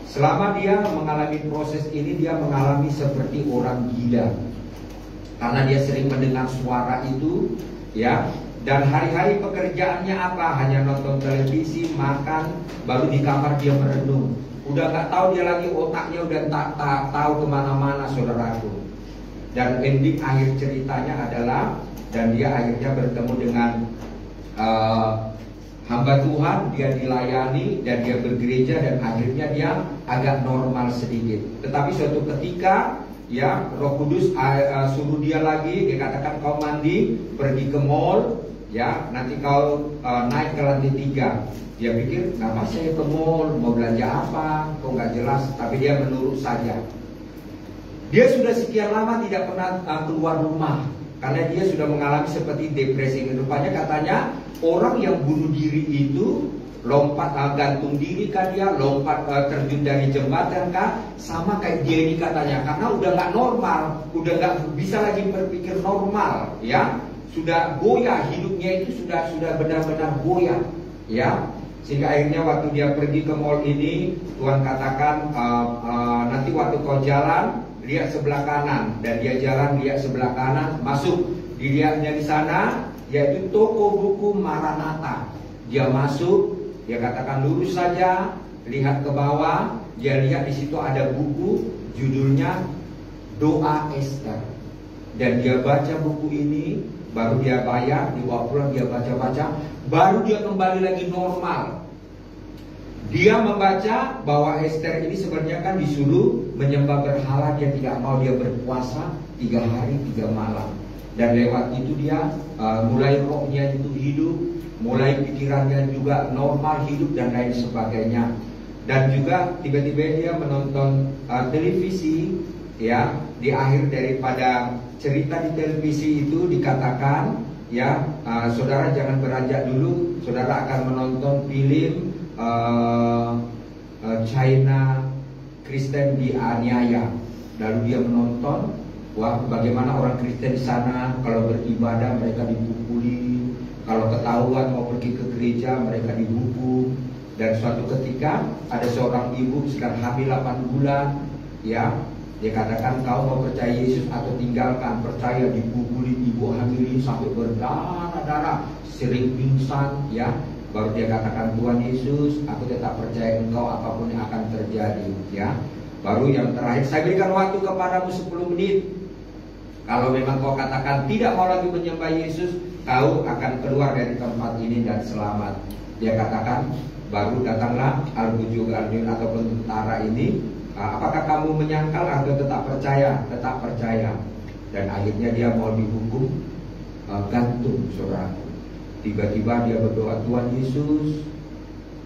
Selama dia mengalami proses ini, dia mengalami seperti orang gila. Karena dia sering mendengar suara itu, ya. Dan hari-hari pekerjaannya apa? Hanya nonton televisi, makan, baru di kamar dia merenung. Udah gak tahu dia lagi, otaknya udah tak tahu kemana-mana, saudaraku. Dan ending akhir ceritanya adalah, dan dia akhirnya bertemu dengan hamba Tuhan, dia dilayani dan dia bergereja, dan akhirnya dia agak normal sedikit. Tetapi suatu ketika, ya, Roh Kudus suruh dia lagi. Dia katakan, kau mandi, pergi ke mall, ya, nanti kau naik ke lantai 3. Dia pikir, kenapa saya ke mall, mau belanja apa? Kok nggak jelas. Tapi dia menurut saja. Dia sudah sekian lama tidak pernah keluar rumah, karena dia sudah mengalami seperti depresi. Rupanya katanya orang yang bunuh diri itu lompat, gantung diri kan, dia lompat, terjun dari jembatan kan, sama kayak dia ini katanya. Karena udah nggak normal, udah nggak bisa lagi berpikir normal, ya, sudah goyah hidupnya itu, sudah benar-benar goyah, ya. Sehingga akhirnya waktu dia pergi ke mall ini, Tuhan katakan, nanti waktu kau jalan, lihat sebelah kanan. Dan dia jalan, lihat sebelah kanan, masuk. Dilihatnya di sana, yaitu toko buku Maranatha. Dia masuk, dia katakan lurus saja, lihat ke bawah, dia lihat di situ ada buku, judulnya Doa Esther. Dan dia baca buku ini, baru dia bayar, dibawa pulang, dia baca-baca, baru dia kembali lagi normal. Dia membaca bahwa Esther ini sebenarnya kan disuruh menyembah berhala, dia tidak mau, dia berpuasa 3 hari 3 malam. Dan lewat itu dia mulai rohnya itu hidup, mulai pikirannya juga normal hidup dan lain sebagainya. Dan juga tiba-tiba dia menonton televisi, ya. Di akhir daripada cerita di televisi itu dikatakan, ya, saudara jangan beranjak dulu, saudara akan menonton film China Kristen dianiaya. Lalu dia menonton, wah, bagaimana orang Kristen di sana kalau beribadah mereka dipukuli, kalau ketahuan mau pergi ke gereja mereka dihukum. Dan suatu ketika ada seorang ibu sedang hamil 8 bulan, ya, dia katakan, kau mau percaya Yesus atau tinggalkan? Percaya. Dipukuli ibu hamil ini sampai berdarah-darah, sering pingsan, ya. Baru dia katakan, Tuhan Yesus, aku tetap percaya Engkau apapun yang akan terjadi, ya. Baru yang terakhir, saya berikan waktu kepadamu 10 menit. Kalau memang kau katakan tidak mau lagi menyembah Yesus, kau akan keluar dari tempat ini dan selamat. Dia katakan, baru datanglah al-bujug ataupun tentara ini. Apakah kamu menyangkal atau tetap percaya? Tetap percaya. Dan akhirnya dia mau dihukum gantung, saudara. Tiba-tiba dia berdoa, Tuhan Yesus,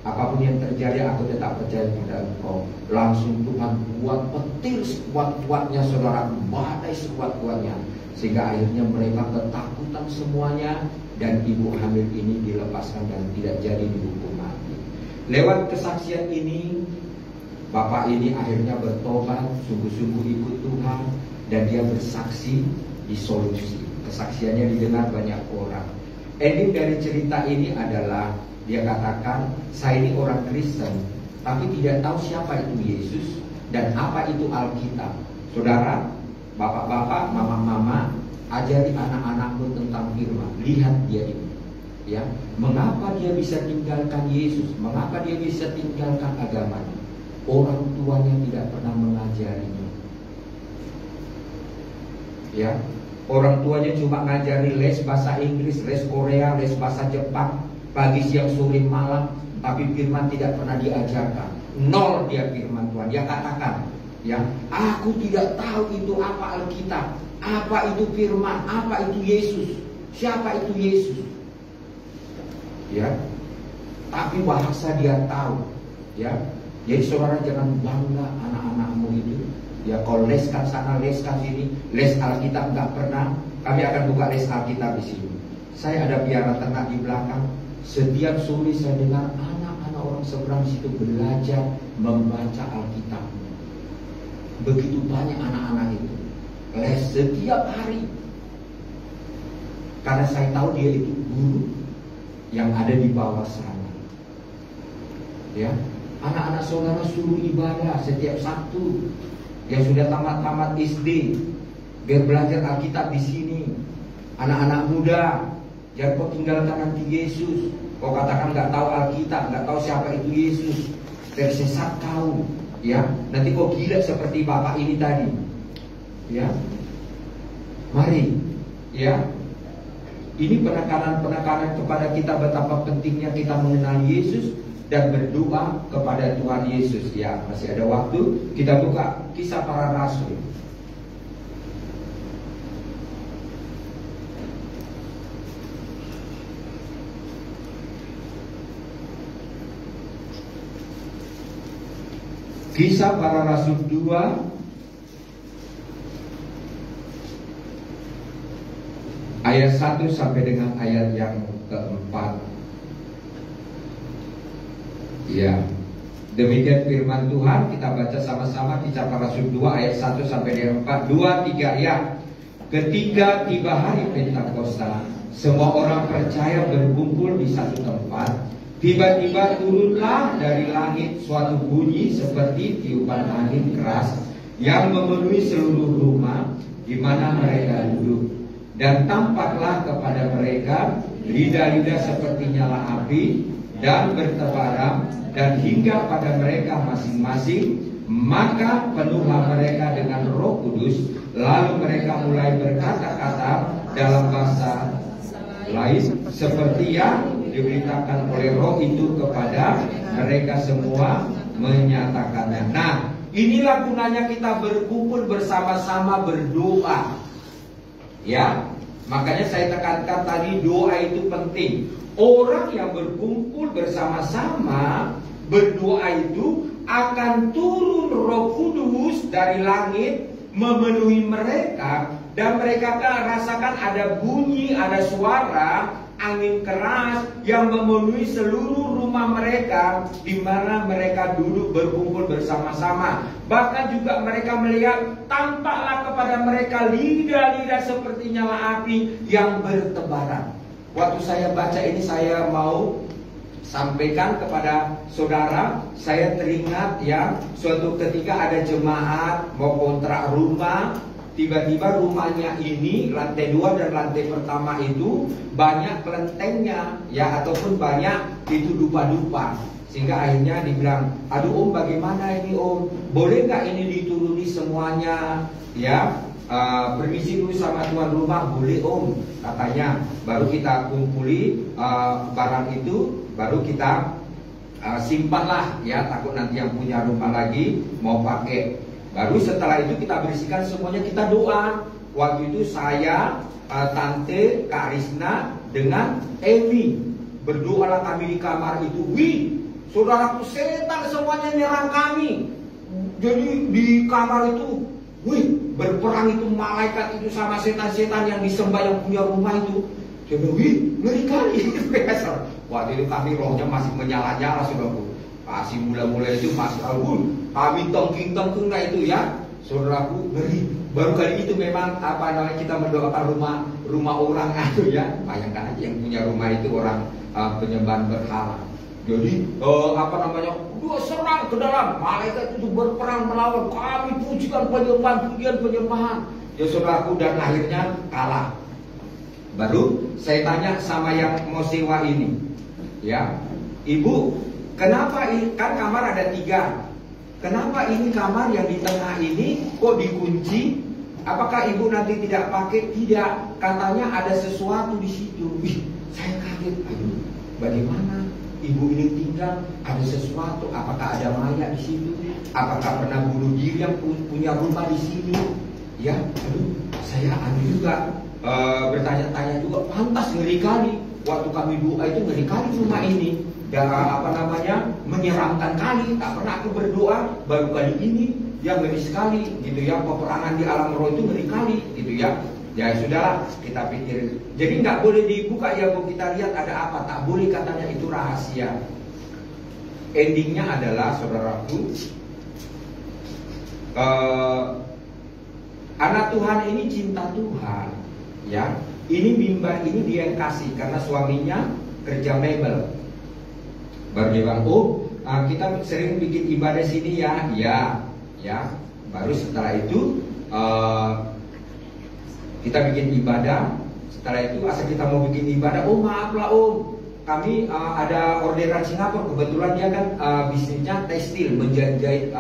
apapun yang terjadi aku tetap percaya pada Engkau. Langsung Tuhan buat petir sekuat-kuatnya, saudara, badai sekuat-kuatnya, sehingga akhirnya mereka ketakutan semuanya. Dan ibu hamil ini dilepaskan dan tidak jadi dihukum mati. Lewat kesaksian ini, bapak ini akhirnya bertobat, sungguh-sungguh ikut Tuhan. dan dia bersaksi di solusi. Kesaksiannya didengar banyak orang. Ending dari cerita ini adalah dia katakan, saya ini orang Kristen, tapi tidak tahu siapa itu Yesus dan apa itu Alkitab. Saudara, bapak-bapak, mama-mama, ajari anak-anakmu tentang firman. Lihat dia ini, ya, mengapa dia bisa tinggalkan Yesus, mengapa dia bisa tinggalkan agamanya. Orang tuanya tidak pernah mengajarinya, ya. Orang tuanya cuma ngajari les bahasa Inggris, les Korea, les bahasa Jepang, pagi, siang, sore, malam, tapi firman tidak pernah diajarkan. Nol dia firman Tuhan. Dia katakan, ya, aku tidak tahu itu apa Alkitab, apa itu firman, apa itu Yesus, siapa itu Yesus, ya. Tapi bahasa dia tahu, ya. Jadi saudara jangan bangga anak-anakmu itu. Ya, kalau leskan sana, leskan sini, les Alkitab nggak pernah. Kami akan buka les Alkitab di sini. Saya ada piara ternak di belakang. Setiap sore saya dengar anak-anak orang seberang situ belajar membaca Alkitab. Begitu banyak anak-anak itu les setiap hari. Karena saya tahu dia itu guru yang ada di bawah sana. Ya, anak-anak saudara suruh ibadah setiap Sabtu. Yang sudah tamat-tamat SD, biar belajar Alkitab di sini. Anak-anak muda, jangan kau tinggalkan nanti Yesus. Kau katakan nggak tahu Alkitab, nggak tahu siapa itu Yesus, tersesat kau, ya. Nanti kau gila seperti bapak ini tadi, ya. Mari, ya. Ini penekanan-penekanan kepada kita betapa pentingnya kita mengenal Yesus dan berdoa kepada Tuhan Yesus. Ya, masih ada waktu. Kita buka Kisah Para Rasul. Kisah Para Rasul 2 ayat 1 sampai dengan ayat yang keempat. Ya, demikian firman Tuhan. Kita baca sama-sama Kisah Para Rasul 2 ayat 1 sampai dengan 4. 2, 3, ya. Ketika tiba hari Pentakosta, semua orang percaya berkumpul di satu tempat. Tiba-tiba turunlah dari langit suatu bunyi seperti tiupan angin keras yang memenuhi seluruh rumah di mana mereka duduk. Dan tampaklah kepada mereka lidah-lidah seperti nyala api dan bertebaran, dan hingga pada mereka masing-masing. Maka penuhlah mereka dengan Roh Kudus. Lalu mereka mulai berkata-kata dalam bahasa lain seperti yang diberitakan oleh Roh itu kepada mereka semua, menyatakannya. Nah, inilah gunanya kita berkumpul bersama-sama berdoa. Ya, makanya saya tekankan tadi doa itu penting. Orang yang berkumpul bersama-sama berdoa itu akan turun Roh Kudus dari langit memenuhi mereka, dan mereka akan rasakan ada bunyi, ada suara angin keras yang memenuhi seluruh rumah mereka di mana mereka duduk berkumpul bersama-sama. Bahkan juga mereka melihat tampaklah kepada mereka lidah-lidah seperti nyala api yang bertebaran. Waktu saya baca ini, saya mau sampaikan kepada saudara, saya teringat, ya, suatu ketika ada jemaat mau kontrak rumah. Tiba-tiba rumahnya ini lantai 2 dan lantai pertama itu banyak kelentengnya, ya, ataupun banyak itu dupa-dupa. Sehingga akhirnya dibilang, aduh om, bagaimana ini om, boleh nggak ini dituruni semuanya, ya. Permisi dulu sama tuan rumah. Boleh om, katanya. Baru kita kumpuli barang itu, baru kita simpanlah, ya, takut nanti yang punya rumah lagi mau pakai. Baru setelah itu kita bersihkan semuanya, kita doa. Waktu itu saya, Tante Kak Risna dengan Ewi berdoalah kami di kamar itu. Wih, saudaraku, setan semuanya nyerang kami. Jadi di kamar itu, wih, berperang itu malaikat itu sama setan-setan yang disembah yang punya rumah itu. Jadi, wih, ngeri kali. Waktu itu kami rohnya masih menyala-nyala, saudaraku. Masih mula-mula itu masih kami tengking-tengking itu, ya. saudaraku, ngeri. Baru kali itu memang kita mendoakan rumah orang itu ya. Bayangkan aja yang punya rumah itu orang penyembahan berhala. Jadi dia serang ke dalam, malaikat itu berperang melawan. Kami pujikan penyembahan. Ya saudaraku, dan akhirnya kalah. Baru saya tanya sama yang mau sewa ini, ya, ibu, kenapa kan kamar ada 3? Kenapa ini kamar yang di tengah ini kok dikunci? Apakah ibu nanti tidak pakai? Tidak, katanya ada sesuatu di situ. Wih, saya kaget. Aduh, bagaimana ibu ini tinggal? Ada sesuatu? Apakah ada mayat di situ? Apakah pernah bunuh diri yang punya rumah di sini? Ya, aduh, saya juga bertanya-tanya juga. Pantas ngeri kali. Waktu kami doa itu ngeri kali rumah ini. Dan menyeramkan kali. Tak pernah aku berdoa, baru kali ini yang ngeri sekali gitu ya. Peperangan di alam roh itu ngeri kali gitu ya. Ya sudahlah, kita pikir. Jadi nggak boleh dibuka ya Bu, kita lihat ada apa. Tak boleh, katanya itu rahasia. Endingnya adalah saudaraku, anak Tuhan ini cinta Tuhan ya. Ini mimbar ini dia yang kasih karena suaminya kerja mebel. Baru dia bilang, kita sering bikin ibadah sini ya. Baru setelah itu kita bikin ibadah. Setelah itu asal kita mau bikin ibadah, maaflah kami ada orderan Singapura. Kebetulan dia kan bisnisnya tekstil, menjahit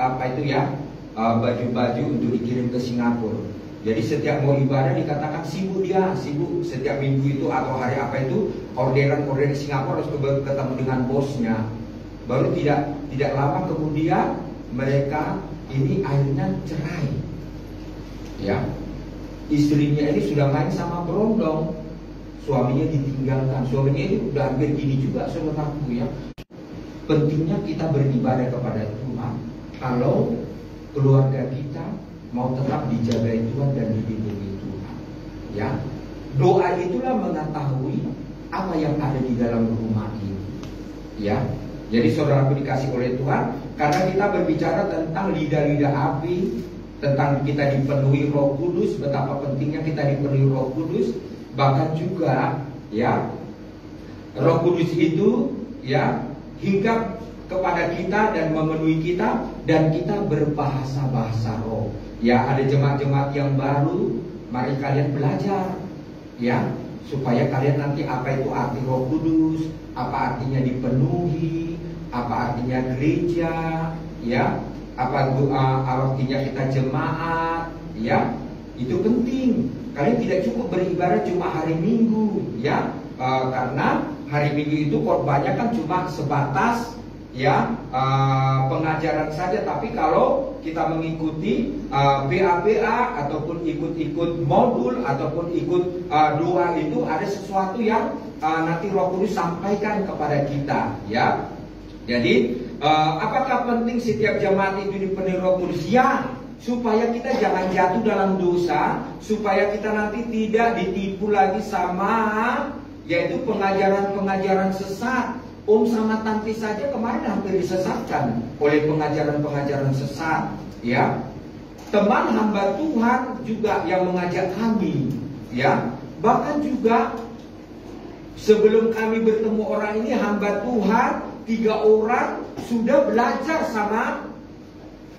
baju-baju untuk dikirim ke Singapura. Jadi setiap mau ibadah dikatakan sibuk dia, sibuk setiap minggu itu atau hari apa itu orderan di Singapura harus ketemu dengan bosnya. Baru tidak lama kemudian mereka ini akhirnya cerai. Ya, istrinya ini sudah main sama berondong, suaminya ditinggalkan. Suaminya ini udah hampir gini juga saudaraku ya. Pentingnya kita beribadah kepada Tuhan. Kalau keluarga kita mau tetap dijagai Tuhan dan dilindungi Tuhan, ya. Doa itulah mengetahui apa yang ada di dalam rumah ini, ya. Jadi saudaraku dikasih oleh Tuhan, karena kita berbicara tentang lidah-lidah api, tentang kita dipenuhi Roh Kudus, betapa pentingnya kita dipenuhi Roh Kudus. Bahkan juga, ya, Roh Kudus itu, ya, hinggap kepada kita dan memenuhi kita, dan kita berbahasa-bahasa roh. Ya, ada jemaat-jemaat yang baru, mari kalian belajar, ya, supaya kalian nanti apa itu arti Roh Kudus, apa artinya dipenuhi, apa artinya gereja, ya, apa artinya kita jemaat, ya, itu penting. Kalian tidak cukup beribadah cuma hari Minggu, ya, karena hari Minggu itu korbannya kan cuma sebatas, ya, pengajaran saja. Tapi kalau kita mengikuti BA ataupun ikut modul ataupun ikut doa itu ada sesuatu yang nanti Roh Kudus sampaikan kepada kita, ya. Jadi apakah penting setiap jemaat itu dipenuhi Roh Kudus? Ya, supaya kita jangan jatuh dalam dosa, supaya kita nanti tidak ditipu lagi sama yaitu pengajaran-pengajaran sesat. Om sama Tanti saja kemarin hampir disesatkan oleh pengajaran-pengajaran sesat, ya. Teman hamba Tuhan juga yang mengajak kami, ya. Bahkan juga sebelum kami bertemu orang ini, hamba Tuhan 3 orang sudah belajar sama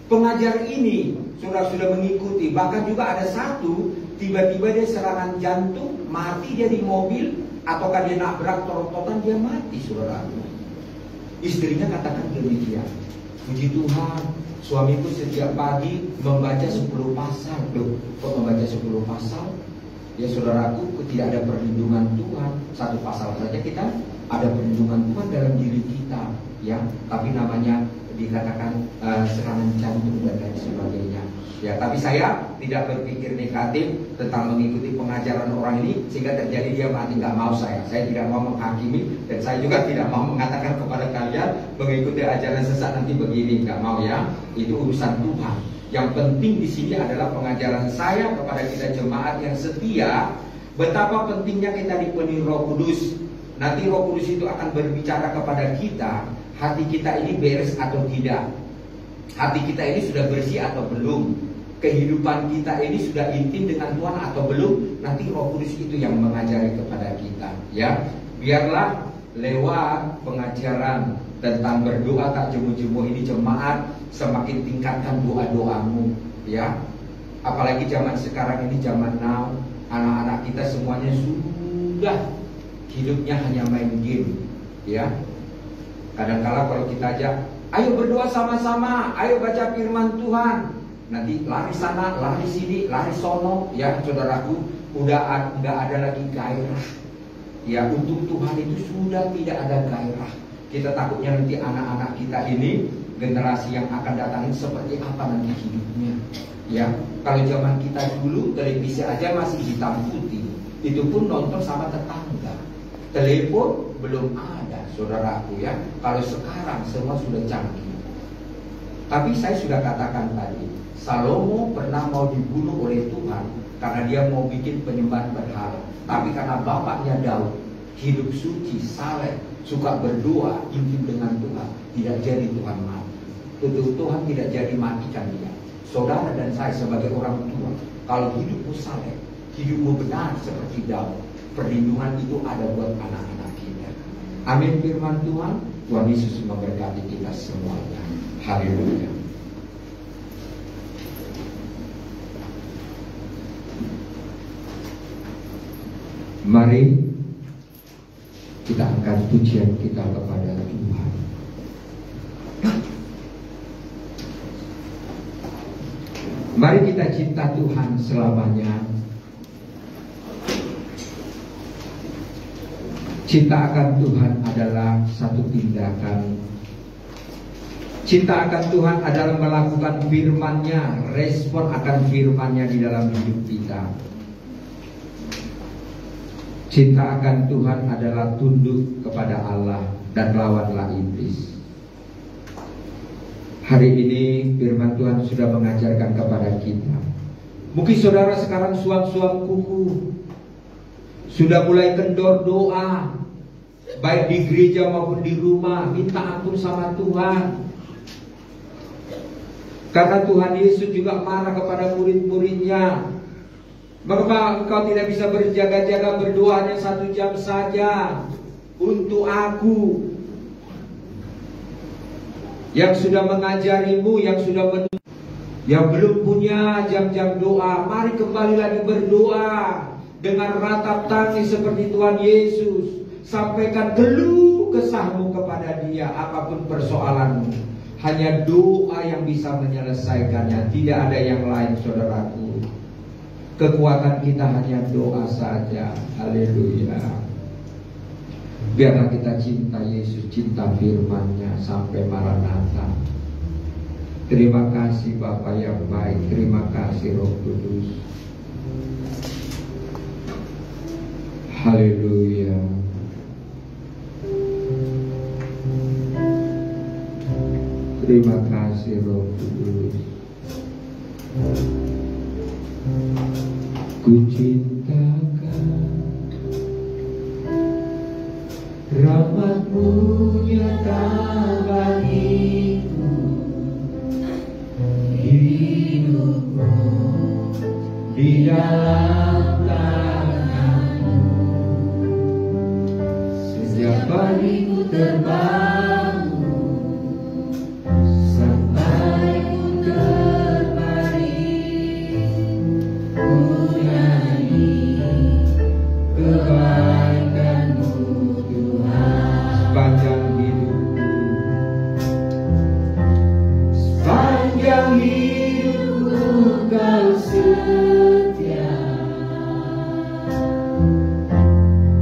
pengajar ini, sudah mengikuti. Bahkan juga ada satu tiba-tiba dia serangan jantung, mati dia di mobil, ataukah dia nabrak torototan, dia mati, saudara. Istrinya katakan demikian. Puji Tuhan, suamiku setiap pagi membaca 10 pasal. Loh, kok membaca 10 pasal? Ya saudaraku, tidak ada perlindungan Tuhan. 1 pasal saja kita ada perlindungan Tuhan dalam diri kita, ya. Tapi namanya dikatakan serangan jantung dan lain sebagainya. Ya, tapi saya tidak berpikir negatif tentang mengikuti pengajaran orang ini sehingga terjadi dia mati. Nggak mau saya tidak mau menghakimi, dan saya juga tidak mau mengatakan kepada kalian mengikuti ajaran sesat nanti begini, nggak mau, ya. Itu urusan Tuhan. Yang penting di sini adalah pengajaran saya kepada kita jemaat yang setia, betapa pentingnya kita dipenuhi Roh Kudus. Nanti Roh Kudus itu akan berbicara kepada kita, hati kita ini beres atau tidak, hati kita ini sudah bersih atau belum. kehidupan kita ini sudah intim dengan Tuhan atau belum? Nanti Roh Kudus itu yang mengajari kepada kita, ya. Biarlah lewat pengajaran tentang berdoa tak jemu-jemu ini jemaat semakin tingkatkan doa-doamu, ya. Apalagi zaman sekarang ini, zaman now, anak-anak kita semuanya sudah hidupnya hanya main game, ya. Kadang-kala kalau kita ajak, ayo berdoa sama-sama, ayo baca firman Tuhan, nanti lari sana, lari sini, lari sono, ya saudaraku, udah nggak ada lagi gairah. Ya, untuk Tuhan itu sudah tidak ada gairah. Kita takutnya nanti anak-anak kita ini, generasi yang akan datang ini seperti apa nanti hidupnya. Ya, kalau zaman kita dulu televisi aja masih hitam putih, itu pun nonton sama tetangga. Telepon belum ada, saudaraku, ya. Kalau sekarang semua sudah canggih. Tapi saya sudah katakan tadi, Salomo pernah mau dibunuh oleh Tuhan karena dia mau bikin penyembahan berhala. Tapi karena bapaknya Daud hidup suci, saleh, suka berdoa, intim dengan Tuhan, tidak jadi Tuhan mati. Tuhan tidak jadi matikan dia. Saudara dan saya sebagai orang tua, kalau hidupmu saleh, hidupmu benar seperti Daud, perlindungan itu ada buat anak-anak kita. Amin firman Tuhan. Tuhan Yesus memberkati kita semuanya. Haleluya. Mari kita angkat pujian kita kepada Tuhan. Mari kita cinta Tuhan selamanya. Cinta akan Tuhan adalah satu tindakan. Cinta akan Tuhan adalah melakukan firman-Nya, respon akan firman-Nya di dalam hidup kita. Cinta akan Tuhan adalah tunduk kepada Allah dan lawanlah iblis. Hari ini firman Tuhan sudah mengajarkan kepada kita. Mungkin saudara sekarang suam-suam kuku, sudah mulai kendor doa, baik di gereja maupun di rumah, minta ampun sama Tuhan. Karena Tuhan Yesus juga marah kepada murid-muridnya. Mengapa engkau tidak bisa berjaga-jaga berdoa hanya 1 jam saja untuk aku, yang sudah mengajarimu, yang sudah yang belum punya jam-jam doa? Mari kembali lagi berdoa dengan ratap tangis seperti Tuhan Yesus. Sampaikan keluh kesahmu kepada Dia, apapun persoalanmu. Hanya doa yang bisa menyelesaikannya, tidak ada yang lain, saudaraku. Kekuatan kita hanya doa saja. Haleluya. Biarlah kita cinta Yesus, cinta firman-Nya sampai Maranatha. Terima kasih Bapa yang baik, terima kasih Roh Kudus. Haleluya. Terima kasih Roh Kudus. Ku cintakan rahmat-Mu nyata bagiku, hidupku di dalam tangan-Mu. Setiap pagi ku terbangun sampai ku terbaring, ku nyanyi kebaikan-Mu Tuhan. Sepanjang hidupku, sepanjang hidupku Kau setia.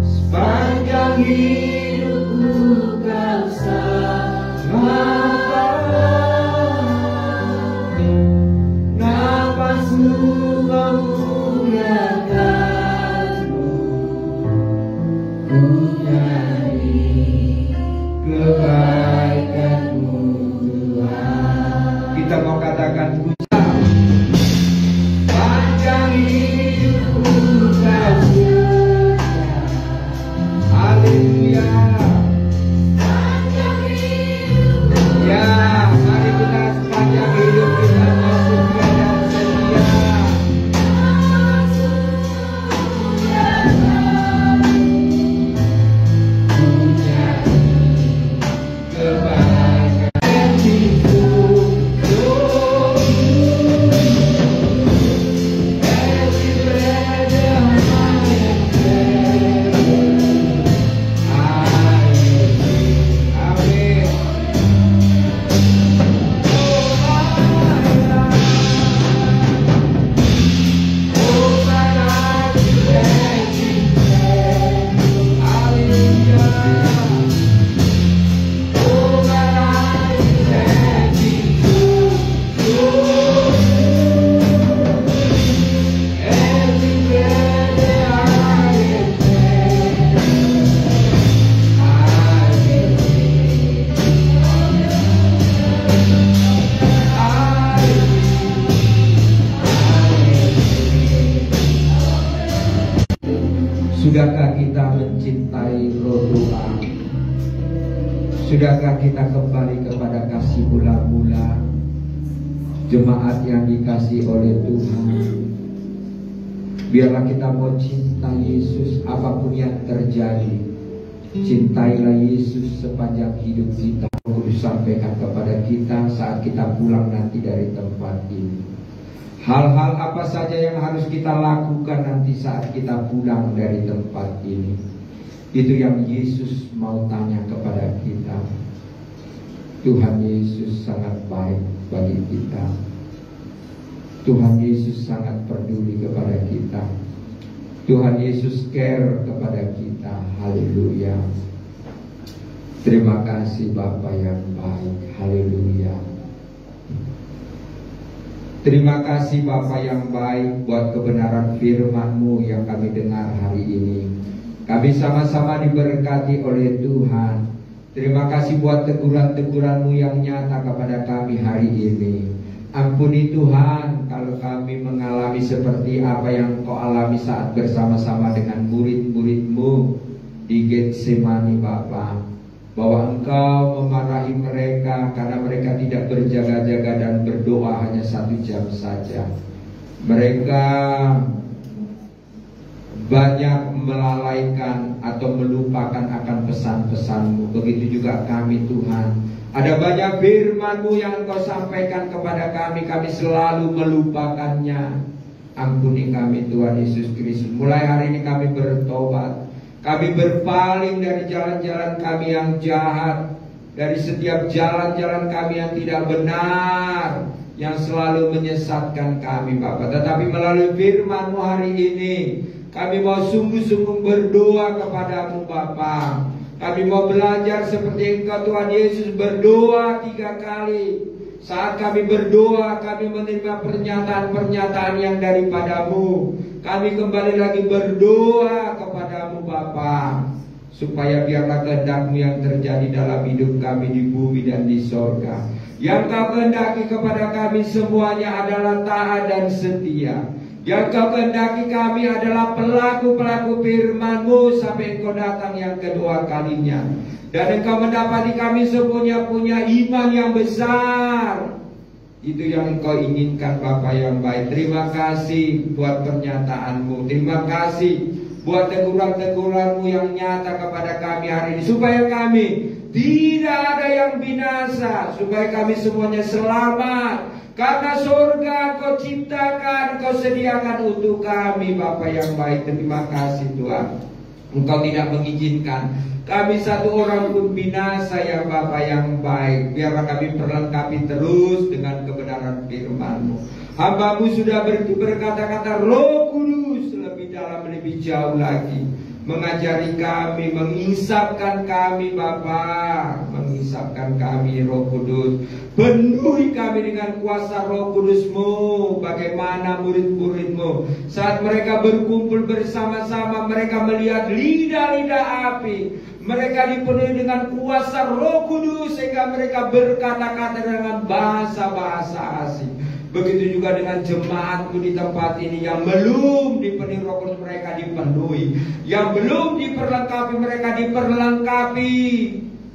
Sepanjang hidupku Kau sama. Napasmu memuliakan-Mu, ku nyanyi kebaikan-Mu Tuhan. Kita mau katakan panjang hidupku Kau setia. Haleluya. Panjang hidupku. Ya, mari kita sepanjang hidup kita mau setia dan setia. Sudahkah kita mencintai roh doa? Sudahkah kita kembali kepada kasih mula-mula, jemaat yang dikasih oleh Tuhan? Biarlah kita mau cinta Yesus apapun yang terjadi. Cintailah Yesus sepanjang hidup kita. Kudus sampaikan kepada kita saat kita pulang nanti dari tempat ini. Hal-hal apa saja yang harus kita lakukan nanti saat kita pulang dari tempat ini. Itu yang Yesus mau tanya kepada kita. Tuhan Yesus sangat baik bagi kita. Tuhan Yesus sangat peduli kepada kita. Tuhan Yesus care kepada kita. Haleluya. Terima kasih Bapa yang baik. Haleluya. Terima kasih Bapa yang baik buat kebenaran firman-Mu yang kami dengar hari ini. Kami sama-sama diberkati oleh Tuhan. Terima kasih buat teguran-teguran-Mu yang nyata kepada kami hari ini. Ampuni Tuhan kalau kami mengalami seperti apa yang Engkau alami saat bersama-sama dengan murid-murid-Mu di Getsemani Bapa. Bahwa Engkau memarahi mereka karena mereka tidak berjaga-jaga dan berdoa hanya 1 jam saja. Mereka banyak melalaikan atau melupakan akan pesan-pesan-Mu. Begitu juga kami Tuhan. Ada banyak firman-Mu yang Engkau sampaikan kepada kami. Kami selalu melupakannya. Ampuni kami Tuhan Yesus Kristus. Mulai hari ini kami bertobat. Kami berpaling dari jalan-jalan kami yang jahat. Dari setiap jalan-jalan kami yang tidak benar, yang selalu menyesatkan kami Bapa. Tetapi melalui firman-Mu hari ini, kami mau sungguh-sungguh berdoa kepadamu Bapa. Kami mau belajar seperti Engkau Tuhan Yesus berdoa 3 kali. Saat kami berdoa, kami menerima pernyataan-pernyataan yang daripada-Mu. Kami kembali lagi berdoa kepada-Mu Bapa, supaya biarlah kehendak-Mu yang terjadi dalam hidup kami di bumi dan di sorga. Yang Kau kehendaki kepada kami semuanya adalah taat dan setia. Yang Kau kehendaki kami adalah pelaku-pelaku firman-Mu sampai Engkau datang yang kedua kalinya. Dan Engkau mendapati kami semuanya punya iman yang besar. Itu yang Engkau inginkan Bapa yang baik. Terima kasih buat pernyataan-Mu. Terima kasih buat teguran-teguran-Mu yang nyata kepada kami hari ini. Supaya kami tidak ada yang binasa. Supaya kami semuanya selamat. Karena surga Kau ciptakan, Kau sediakan untuk kami Bapa yang baik. Terima kasih Tuhan. Engkau tidak mengizinkan kami satu orang pun binasa ya Bapa yang baik. Biarlah kami perlengkapi terus dengan kebenaran firman-Mu. Hamba-Mu sudah berkata-kata Roh Kudus lebih dalam lebih jauh lagi mengajari kami, mengisapkan kami Bapa, mengisapkan kami Roh Kudus. Penuhi kami dengan kuasa Roh Kudus-Mu. Bagaimana murid-murid-Mu saat mereka berkumpul bersama-sama, mereka melihat lidah-lidah api. Mereka dipenuhi dengan kuasa Roh Kudus sehingga mereka berkata-kata dengan bahasa-bahasa asing. Begitu juga dengan jemaat-Mu di tempat ini yang belum dipenuhi Roh Kudus, mereka dipenuhi. Yang belum diperlengkapi, mereka diperlengkapi.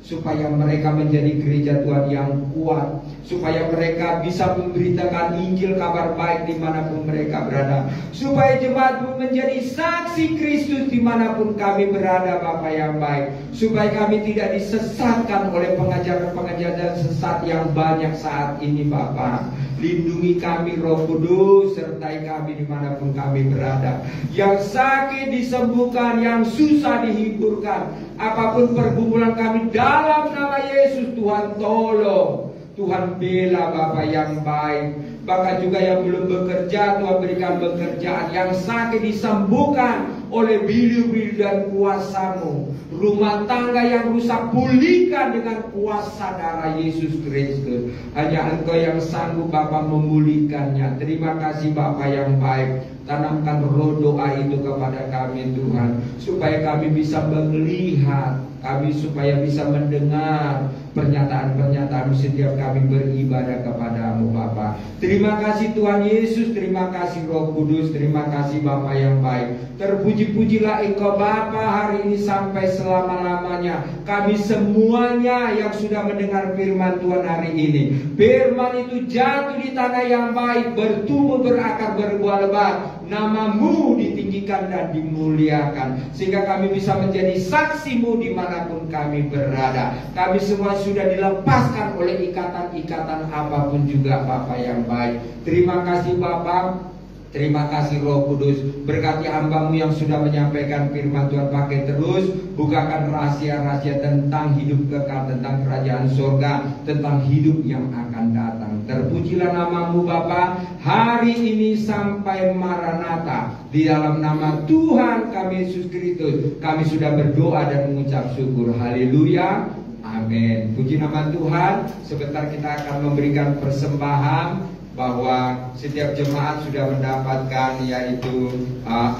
Supaya mereka menjadi gereja Tuhan yang kuat. Supaya mereka bisa memberitakan Injil kabar baik dimanapun mereka berada. Supaya jemaat-Mu menjadi saksi Kristus dimanapun kami berada Bapa yang baik. Supaya kami tidak disesatkan oleh pengajaran-pengajaran sesat yang banyak saat ini Bapa. Lindungi kami Roh Kudus, sertai kami dimanapun kami berada. Yang sakit disembuhkan, yang susah dihiburkan. Apapun pergumulan kami dalam nama Yesus, Tuhan tolong. Tuhan bela Bapa yang baik. Bahkan juga yang belum bekerja, Tuhan berikan pekerjaan. Yang sakit disembuhkan oleh bilu-bilu dan kuasa-Mu. Rumah tangga yang rusak pulihkan dengan kuasa darah Yesus Kristus. Hanya Engkau yang sanggup Bapa memulihkannya. Terima kasih Bapa yang baik. Tanamkan roh doa itu kepada kami Tuhan. Supaya kami bisa melihat, kami supaya bisa mendengar pernyataan-pernyataan setiap kami beribadah kepada kepadamu Bapa. Terima kasih Tuhan Yesus, terima kasih Roh Kudus, terima kasih Bapa yang baik. Terpuji-pujilah Engkau Bapa hari ini sampai selama-lamanya. Kami semuanya yang sudah mendengar firman Tuhan hari ini, firman itu jatuh di tanah yang baik, bertumbuh, berakar, berbuah lebat. Namamu ditinggikan dan dimuliakan, sehingga kami bisa menjadi saksimu dimanapun kami berada. Kami semua sudah dilepaskan oleh ikatan-ikatan apapun juga Bapa yang baik. Terima kasih Bapa. Terima kasih Roh Kudus. Berkati hamba-Mu yang sudah menyampaikan firman Tuhan, pakai terus, bukakan rahasia-rahasia tentang hidup kekal, tentang kerajaan surga, tentang hidup yang akan datang. Terpujilah nama-Mu Bapa hari ini sampai Maranatha. Di dalam nama Tuhan kami Yesus Kristus, kami sudah berdoa dan mengucap syukur. Haleluya. Amin. Puji nama Tuhan. Sebentar kita akan memberikan persembahan, bahwa setiap jemaat sudah mendapatkan yaitu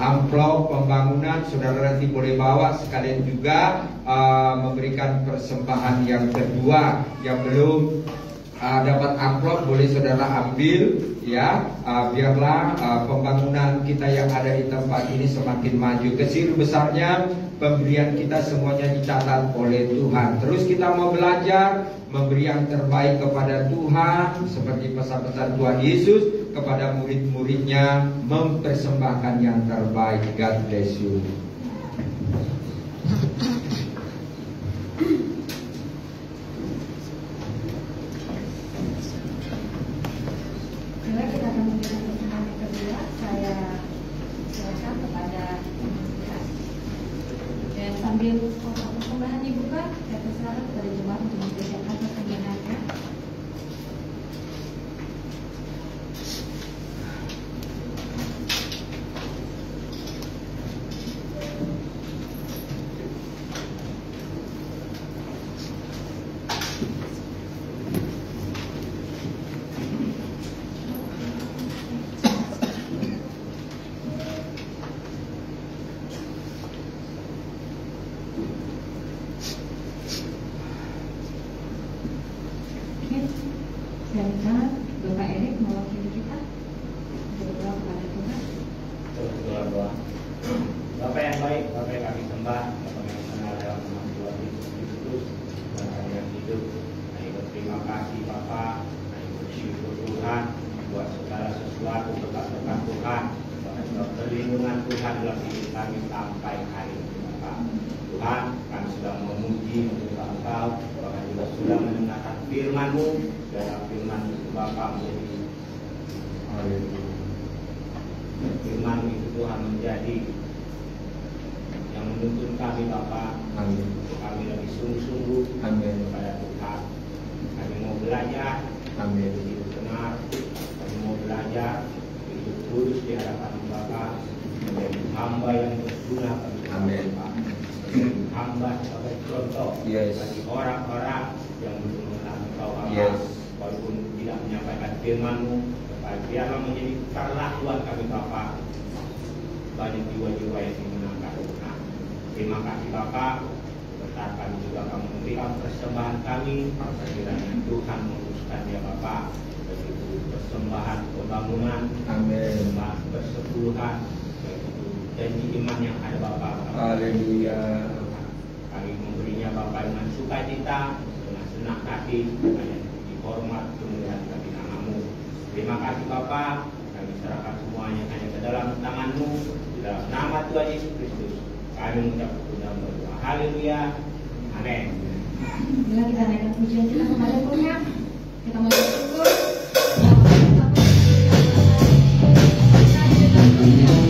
amplop pembangunan. Saudara nanti boleh bawa, sekalian juga memberikan persembahan yang kedua. Yang belum dapat amplop boleh saudara ambil ya, biarlah pembangunan kita yang ada di tempat ini semakin maju. Kecil besarnya pemberian kita semuanya dicatat oleh Tuhan. Terus kita mau belajar memberi yang terbaik kepada Tuhan, seperti pesan-pesan Tuhan Yesus kepada murid-muridnya, mempersembahkan yang terbaik. God bless you. Bila kita akan memberikan persembahan yang kedua, saya silakan kepada dan sambil persembahan dibuka, saya persilakan kepada jemaat untuk mempersiapkan persembahannya. Silakan Bapak Erik mewakili kita berdoa kepada Tuhan. Berdoa. Bapak yang baik, Bapak yang kami sembah, Bapak yang kenal dalam nama Tuhan Yesus Kristus dan kami yang hidup. Kami berterima kasih Bapak, kami bersyukur Tuhan buat segala sesuatu berkat-berkat Tuhan, bahkan juga perlindungan Tuhan dalam hidup kami sampai hari ini Bapak. Tuhan, kami sudah memuji menyembah Engkau, bahkan juga sudah mendengarkan firman-Mu. Dalam firman itu Bapa menjadi firman itu Tuhan menjadi yang menuntun kami Bapa. Amin. Kami lebih sungguh-sungguh kepada Tuhan. Kami mau belajar hidup benar. Kami mau belajar hidup kudus di hadapan Bapa, menjadi hamba yang berguna bagi Bapa. Menjadi hamba sebagai contoh bagi orang-orang yang belum mengenal Engkau Bapa. Walaupun tidak menyampaikan firman-Mu, biarlah menjadi perlakuan kami Bapa. Banyak jiwa-jiwa yang dimenangkan Tuhan. Terima kasih Bapa. Berkat kami juga kami memberikan persembahan kami. Kiranya Tuhan menguruskan dia Bapa. Begitu persembahan pembangunan, persembahan persepuluhan, begitu janji iman yang ada Bapa. Haleluya. Kami memberinya Bapa dengan sukacita, dengan senang hati, hormat kemuliaan bagi nama-Mu. Terima kasih Bapa. Kami serahkan semuanya hanya ke dalam tangan-Mu. Di dalam nama Tuhan Yesus Kristus kami mengucap dan berdoa. Haleluya. Amin. Bila kita naikkan pujian kita kepada Tuhan, kita mau bersyukur. Hidup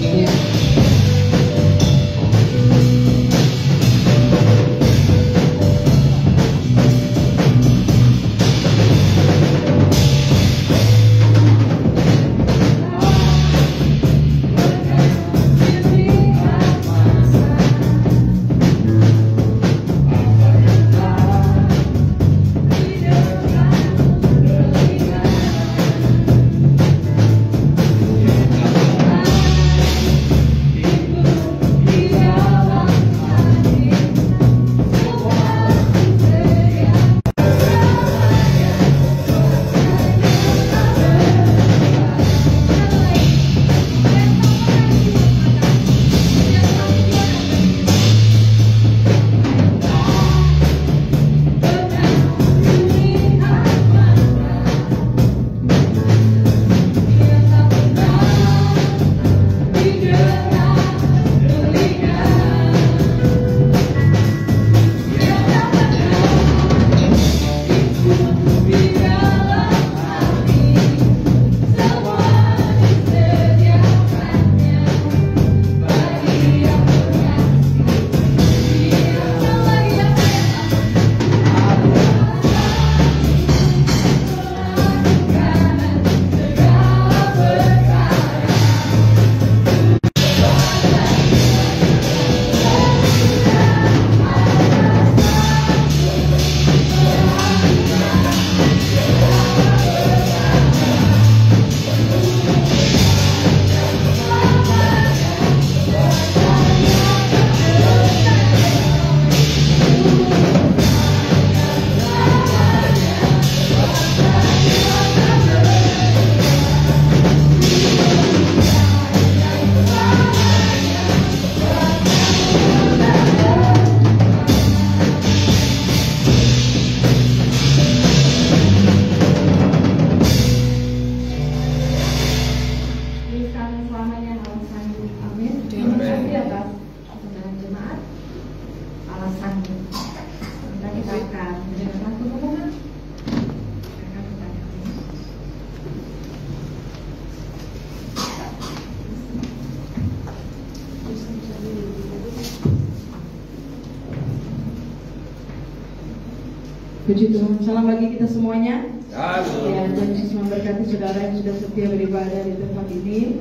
Puji Tuhan. Salam bagi kita semuanya. Amin. Ya, Tuhan Yesus memberkati saudara yang sudah setia beribadah di tempat ini.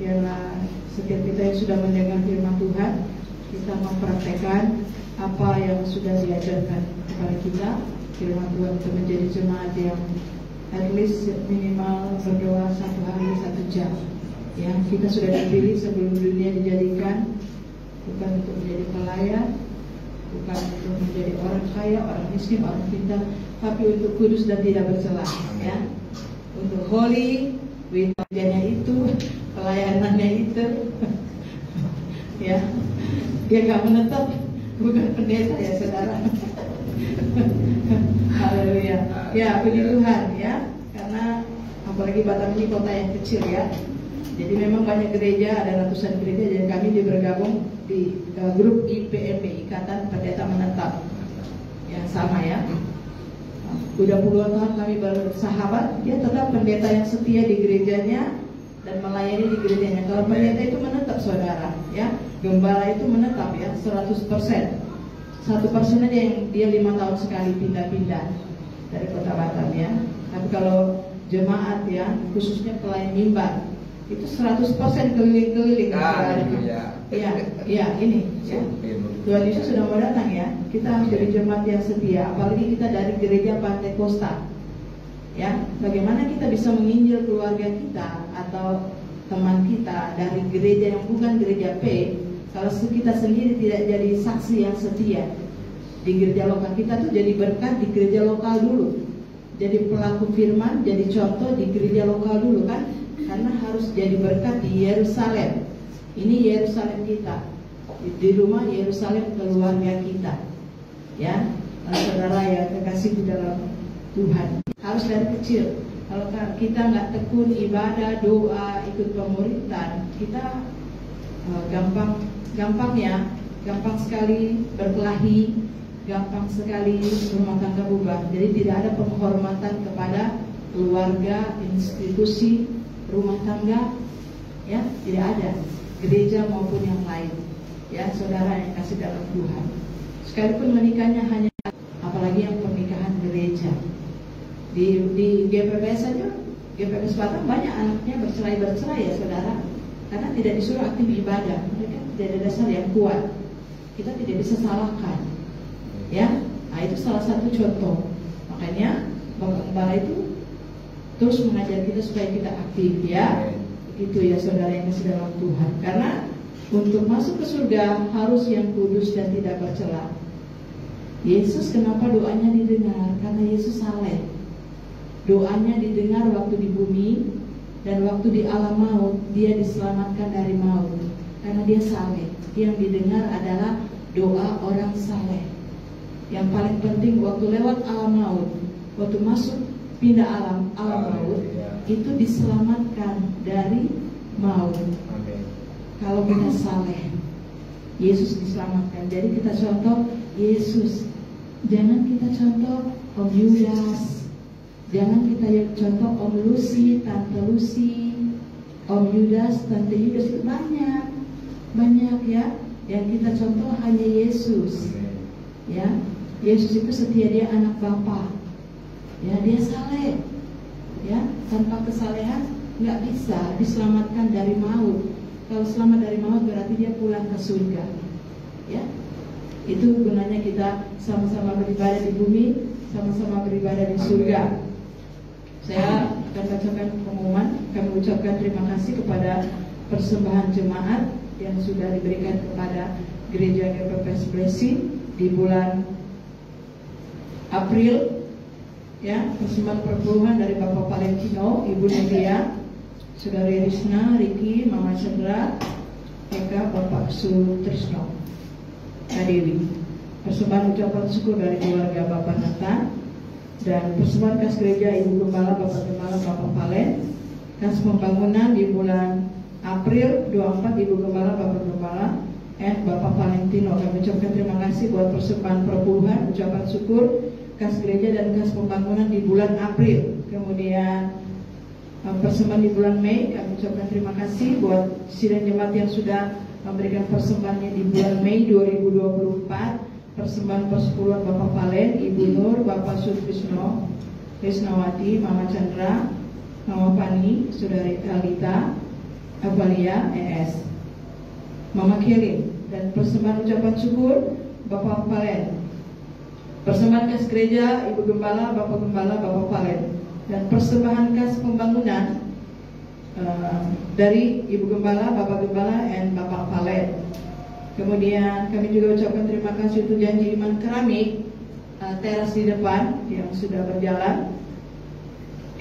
Biarlah setiap kita yang sudah mendengar firman Tuhan, kita mempraktekkan apa yang sudah diajarkan kepada kita. Firman Tuhan itu menjadi jemaat yang at least minimal berdoa 1 hari 1 jam. Ya, kita sudah dipilih sebelum dunia dijadikan, bukan untuk menjadi pelayan, bukan untuk menjadi orang kaya, orang miskin, orang pintar, tapi untuk kudus dan tidak bercela. Ya, untuk holy, witnessnya itu, pelayanannya itu, ya, dia nggak menetap, bukan pendeta ya saudara. Haleluya. Ya, puji Tuhan ya, karena apalagi Batam ini kota yang kecil ya. Jadi memang banyak gereja, ada ratusan gereja, dan kami bergabung di grup IPMB, Ikatan Pendeta Menetap. Yang sama ya. Udah puluhan tahun kami bersahabat, dia tetap pendeta yang setia di gerejanya dan melayani di gerejanya. Kalau pendeta itu menetap saudara, ya, gembala itu menetap ya 100%. 1% aja yang dia 5 tahun sekali pindah-pindah dari kota Batam ya. Tapi kalau jemaat ya, khususnya pelayan mimbar, itu 100% keliling-keliling. Ya, ini ya. Tuhan Yesus sudah mau datang ya. Kita harus jadi jemaat yang setia. Apalagi kita dari gereja Pantai Costa. Ya, bagaimana kita bisa menginjil keluarga kita atau teman kita dari gereja yang bukan gereja P, kalau kita sendiri tidak jadi saksi yang setia di gereja lokal kita tuh jadi berkat di gereja lokal dulu. Jadi pelaku firman, jadi contoh di gereja lokal dulu kan. Karena harus jadi berkat di Yerusalem. Ini Yerusalem kita. Di rumah Yerusalem keluarga kita. Ya, saudara yang kekasih di dalam Tuhan. Harus dari kecil. Kalau kita nggak tekun ibadah, doa, ikut pemuritan, kita gampang sekali berkelahi, gampang sekali rumah tangga bubar. Jadi tidak ada penghormatan kepada keluarga, institusi, rumah tangga, ya, tidak ada, gereja maupun yang lain, ya, saudara yang kasih dalam Tuhan. Sekalipun menikahnya hanya, apalagi yang pernikahan gereja. Di GPPS saja, GPPS Batam banyak anaknya bercerai ya saudara, karena tidak disuruh aktif ibadah. Mereka tidak ada dasar yang kuat. Kita tidak bisa salahkan, ya. Nah, itu salah satu contoh. Makanya Bapak Gembala itu terus mengajar kita supaya kita aktif ya. Begitu ya saudara yang kasih dalam Tuhan. Karena untuk masuk ke surga harus yang kudus dan tidak bercela. Yesus kenapa doanya didengar? Karena Yesus saleh. Doanya didengar waktu di bumi dan waktu di alam maut dia diselamatkan dari maut. Karena dia saleh. Yang didengar adalah doa orang saleh. Yang paling penting waktu lewat alam maut, waktu masuk pindah alam maut, itu diselamatkan dari maut. Kalau kita saleh, Yesus diselamatkan. Jadi kita contoh Yesus. Jangan kita contoh Om Yudas, jangan kita contoh Om Lucy, Tante Lucy, Om Yudas, Tante Yudas. Itu banyak ya. Yang kita contoh hanya Yesus. Ya, Yesus itu setia, dia anak Bapa. Ya, dia saleh. Ya, tanpa kesalehan nggak bisa diselamatkan dari maut. Kalau selamat dari maut berarti dia pulang ke surga. Ya, itu gunanya kita sama-sama beribadah di bumi, sama-sama beribadah di surga. Saya akan bacakan pengumuman. Kami ucapkan terima kasih kepada persembahan jemaat yang sudah diberikan kepada Gereja GPPS Blessing di bulan April. Ya, persembahan perpuluhan dari Bapak Valentino, Ibu Nelia, Saudari Risna, Riki, Mama Chandra, Eka, Bapak Sutrisno, Kadewi. Persembahan ucapan syukur dari keluarga Bapak Nathan, dan persembahan kas gereja Ibu Gembala, Bapak Gembala, Bapak Valen. Kas pembangunan di bulan April 24 Ibu Gembala, Bapak Gembala, dan Bapak Valentino. Kami ucapkan terima kasih buat persembahan perpuluhan ucapan syukur kas gereja dan kas pembangunan di bulan April. Kemudian persembahan di bulan Mei, kami ucapkan terima kasih buat sidang jemaat yang sudah memberikan persembahannya di bulan Mei 2024. persembahan persepuluhan Bapak Valen, Ibu Nur, Bapak Sutrisno, Risnawati, Mama Chandra, Mama Pani, Saudari Alita, Avalia, ES, Mama Kelly. Dan persembahan ucapan syukur Bapak Valen, persembahan kas gereja Ibu Gembala, Bapak Valen. Dan persembahan kas pembangunan dari Ibu Gembala, Bapak Gembala, dan Bapak Valen. Kemudian kami juga ucapkan terima kasih untuk janji iman keramik teras di depan yang sudah berjalan,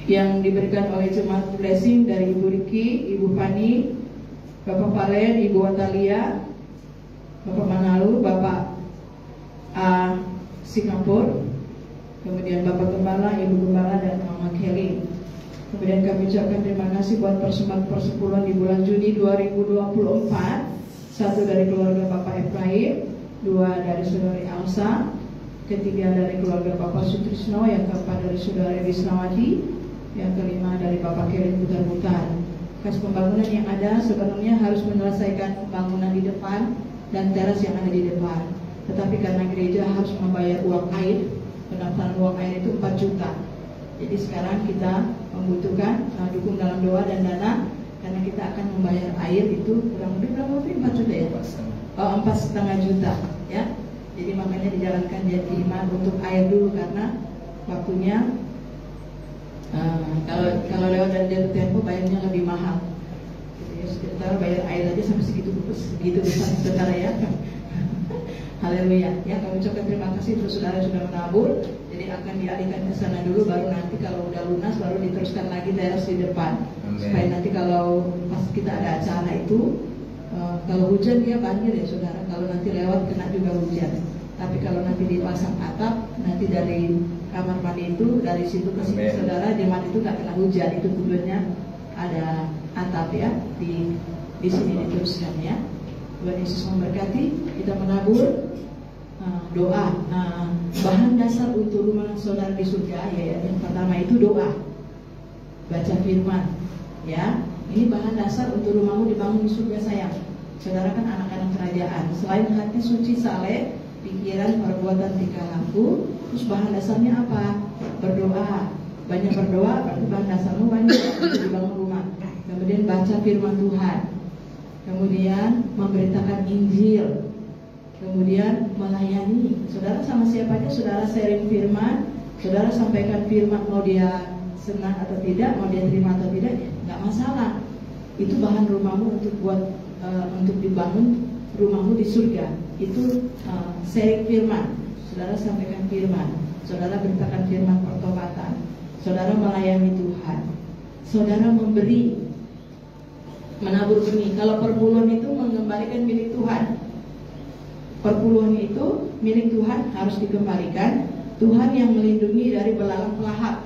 yang diberikan oleh jemaat blessing dari Ibu Riki, Ibu Pani, Bapak Valen, Ibu Atalia, Bapak Manalu, Bapak Singapura, kemudian Bapak Gembala, Ibu Gembala, dan Mama Kelly. Kemudian kami ucapkan terima kasih buat persembahan persepuluhan di bulan Juni 2024. Satu dari keluarga Bapak Efraim, dua dari Saudari Elsa, ketiga dari keluarga Bapak Sutrisno, yang keempat dari Saudari Wisnawati, yang kelima dari Bapak Kelly Putar-Putar. Kas pembangunan yang ada sebenarnya harus menyelesaikan pembangunan di depan dan teras yang ada di depan. Tetapi karena gereja harus membayar uang air, pendaftaran uang air itu 4 juta. Jadi sekarang kita membutuhkan dukung dalam doa dan dana, karena kita akan membayar air itu kurang lebih 4 juta ya Pak? 4,5 juta ya. Jadi makanya dijalankan janji iman untuk air dulu, karena waktunya kalau lewat dari jatuh tempo bayarnya lebih mahal. Jadi sekitar bayar air aja sampai segitu besar saudara ya. Haleluya. Ya, kami ucapkan terima kasih untuk saudara sudah menabur. Jadi akan dialihkan ke sana dulu, baru nanti kalau udah lunas baru diteruskan lagi teras di depan. Amen. Supaya nanti kalau pas kita ada acara itu, kalau hujan dia banjir ya saudara. Kalau nanti lewat kena juga hujan. Tapi kalau nanti dipasang atap, nanti dari kamar mandi itu dari situ ke sini saudara, jemaat itu nggak kena hujan. Itu tujuannya ada atap ya di sini diteruskan ya. Tuhan Yesus memberkati. Kita menabur doa. Bahan dasar untuk rumah saudara di surga ya, yang pertama itu doa, baca firman ya. Ini bahan dasar untuk rumahmu dibangun di surga sayang. Saudara kan anak-anak kerajaan. Selain hati suci saleh, pikiran, perbuatan, tingkah laku, terus bahan dasarnya apa? Berdoa. Banyak berdoa, berarti bahan dasarmu banyak untuk dibangun rumah. Kemudian baca firman Tuhan. Kemudian memberitakan Injil. Kemudian melayani. Saudara sama siapa aja saudara sharing firman, saudara sampaikan firman, mau dia senang atau tidak, mau dia terima atau tidak, nggak masalah. Itu bahan rumahmu untuk dibangun rumahmu di surga. Itu sharing firman. Saudara sampaikan firman, saudara beritakan firman pertobatan, saudara melayani Tuhan, saudara memberi, menabur benih. Kalau perpuluhan itu mengembalikan milik Tuhan. Perpuluhan itu milik Tuhan, harus dikembalikan. Tuhan yang melindungi dari belalang pelahap,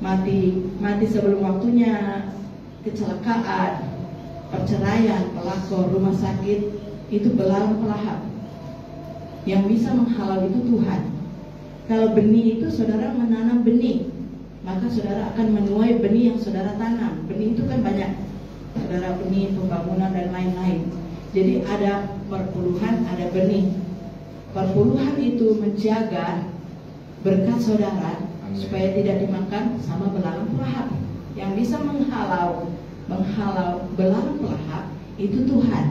mati sebelum waktunya, kecelakaan, perceraian, pelakor, rumah sakit, itu belalang pelahap. Yang bisa menghalau itu Tuhan. Kalau benih itu saudara menanam benih, maka saudara akan menuai benih yang saudara tanam. Benih itu kan banyak, saudara, benih pembangunan dan lain-lain. Jadi ada perpuluhan, ada benih. Perpuluhan itu menjaga berkat saudara. Amin. Supaya tidak dimakan sama belalang pelahap. Yang bisa menghalau belalang pelahap itu Tuhan.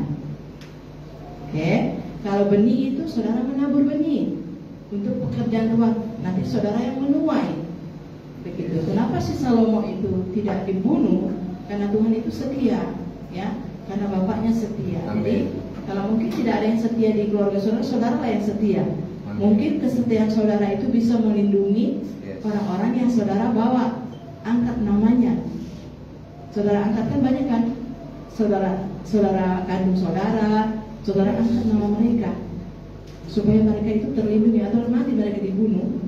Oke, kalau benih itu saudara menabur benih untuk pekerjaan Tuhan. Nanti saudara yang menuai. Begitu. Kenapa si Salomo itu tidak dibunuh? Karena Tuhan itu setia, ya. Karena bapaknya setia. Amin. Jadi kalau mungkin tidak ada yang setia di keluarga saudara, saudara lah yang setia. Amin. Mungkin kesetiaan saudara itu bisa melindungi orang-orang yang saudara bawa, angkat namanya. Saudara angkat kan banyak kan? Saudara kandung saudara angkat nama mereka, supaya mereka itu terlindungi atau mati mereka dibunuh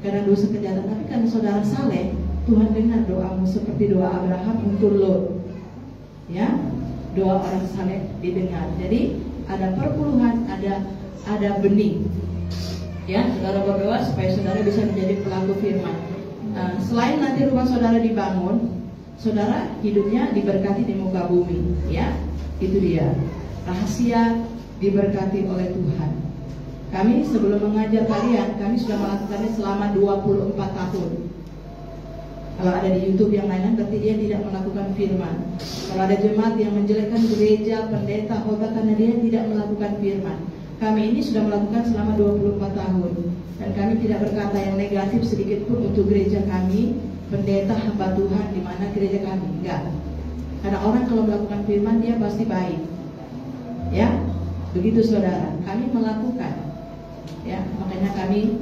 karena dosa kejahatan. Tapi karena saudara saleh, Tuhan dengar doamu seperti doa Abraham untuk Lot, ya. Doa orang saleh didengar. Jadi ada perpuluhan, ada benih. Ya, saudara berdoa supaya saudara bisa menjadi pelaku firman. Selain nanti rumah saudara dibangun, saudara hidupnya diberkati di muka bumi. Ya, itu dia. Rahasia diberkati oleh Tuhan. Kami sebelum mengajar kalian, kami sudah melakukannya selama 24 tahun. Kalau ada di YouTube yang lain, berarti dia tidak melakukan firman. Kalau ada jemaat yang menjelekkan gereja, pendeta, khotbah karena dia tidak melakukan firman. Kami ini sudah melakukan selama 24 tahun. Dan kami tidak berkata yang negatif sedikit pun untuk gereja kami, pendeta, hamba Tuhan, di mana gereja kami. Enggak. Karena orang kalau melakukan firman, dia pasti baik. Ya, begitu saudara. Kami melakukan. Ya, makanya kami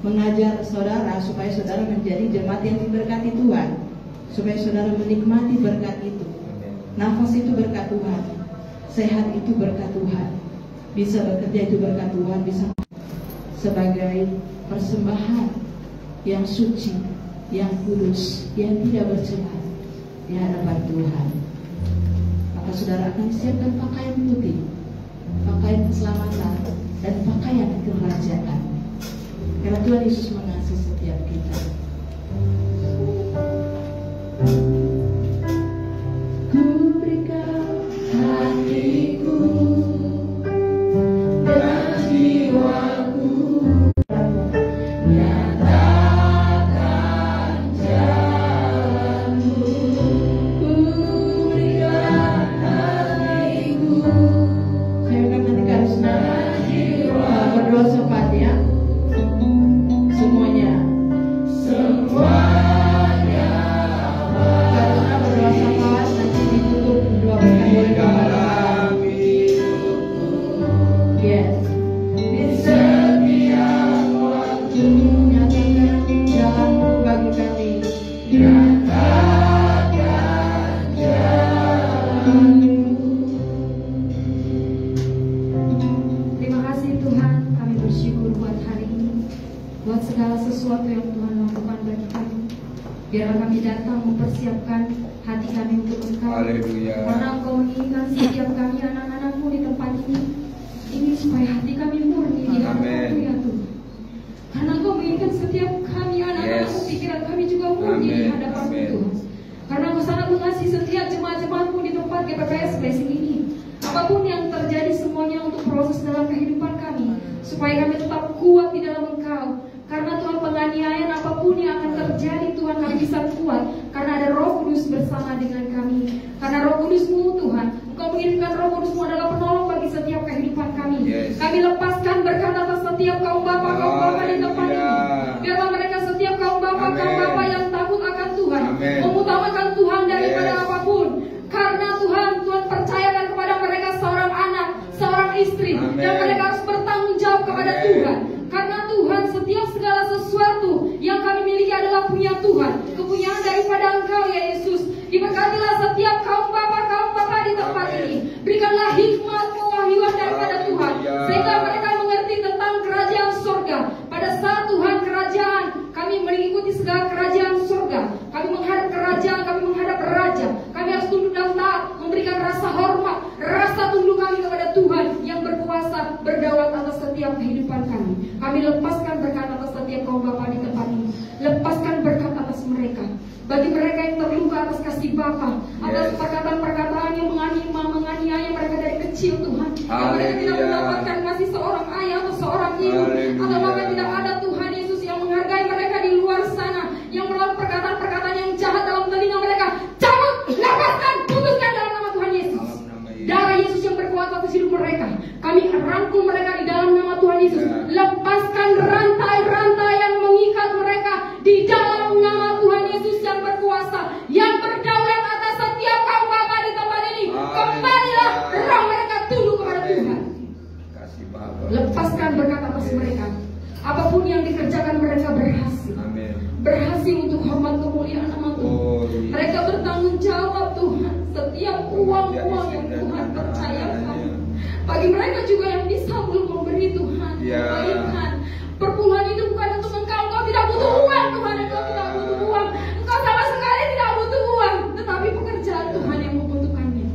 mengajar saudara supaya saudara menjadi jemaat yang diberkati Tuhan, supaya saudara menikmati berkat itu. Nafas itu berkat Tuhan, sehat itu berkat Tuhan, bisa bekerja itu berkat Tuhan, bisa sebagai persembahan yang suci, yang kudus, yang tidak bercela di hadapan Tuhan. Maka saudara akan siapkan pakaian putih, pakaian keselamatan, dan pakaian kerajaan. Karena Tuhan Yesus mengasihi setiap kita. Ku berikan hatiku dan jiwaku, nyatakan jalanmu. Ku berikan hatiku. Saya akan nanti harus berdoa sempat ya. Semuanya karena berdoa sempat nanti ditutup doa berkat boleh dalam hidupku. Yes. Di setiap waktu nyatakan jalanmu bagi kami. Nyatakan jalanmu. Terima kasih Tuhan, kami bersyukur buat hari ini, buat segala sesuatu yang Tuhan lakukan bagi kami. Biarlah kami datang mempersiapkan hati kami untuk Engkau. Haleluya. Karena Engkau menginginkan setiap kami anak-anak-Mu di tempat ini supaya hati kami murni di hadapan-Mu ya Tuhan. Karena Engkau menginginkan setiap kami anak-anak-Mu, pikiran kami juga murni di hadapan-Mu Tuhan. Karena Engkau sangat mengasihi setiap jemaat-jemaat-Mu di tempat GPPS Blessing ini. Apapun yang terjadi semuanya untuk proses dalam kehidupan kami, supaya kami tetap kuat di dalam Engkau. Karena Tuhan, penganiayaan apapun yang akan terjadi, Tuhan, kami bisa kuat karena ada Roh Kudus bersama dengan kami. Karena Roh Kudus-Mu Tuhan, Engkau mengirimkan Roh Kudus-Mu adalah penolong bagi setiap kehidupan kami. Kami lepaskan berkat atas setiap kaum bapa di tempat ini. Biarlah mereka setiap kaum bapa yang takut akan Tuhan, mengutamakan Tuhan daripada apapun. Karena Tuhan percayakan kepada mereka seorang anak, seorang istri, dan mereka harus bertanggung jawab kepada Tuhan. Karena Tuhan, setiap segala sesuatu yang kami miliki adalah punya Tuhan, kepunyaan daripada Engkau ya Yesus. Diberkatilah setiap kaum bapa di tempat ini. Berikanlah hikmat pewahyuan daripada Tuhan, sehingga mereka mengerti tentang kerajaan surga. Pada saat Tuhan kerajaan, kami mengikuti segala kerajaan surga. Kami menghadap kerajaan, kami menghadap raja. Kami harus tunduk dan taat, memberikan rasa hormat, rasa tunduk kami kepada Tuhan yang berkuasa, berdaulat atas setiap kehidupan kami. Kami lepaskan berkat atas setiap kaum bapa di tempat ini. Lepaskan berkat atas mereka. Bagi mereka yang terluka atas kasih Bapa, atas perkataan-perkataan yang menganiaya mereka dari kecil Tuhan. Yang mereka tidak mendapatkan kasih seorang ayah atau seorang ibu, atau bahkan tidak ada Tuhan Yesus yang menghargai mereka di luar sana, yang melalui perkataan-perkataan yang jahat dalam telinga mereka. Cabut, lepaskan, putuskan dalam nama Tuhan Yesus. Darah Yesus yang berkuat atas hidup mereka. Kami rangkul mereka di dalam nama Tuhan Yesus. Lepaskan rantai-rantai yang mengikat mereka di dalam nama Tuhan Yesus yang berkuasa, yang berdaulat atas setiap kaum bapa di tempat ini. Kembalilah roh mereka tunduk kepada Tuhan. Lepaskan berkat atas mereka. Apapun yang dikerjakan mereka berhasil. Berhasil untuk hormat kemuliaan nama Tuhan. Mereka bertanggung jawab Tuhan. Setiap uang-uang yang Tuhan percayakan, bagi mereka juga yang bisa belum memberi Tuhan. Tuhan, perpuluhan itu bukan untuk Engkau. Engkau tidak butuh uang Tuhan. Engkau tidak butuh uang. Engkau sama sekali tidak butuh uang. Tetapi pekerjaan Tuhan yang membutuhkannya.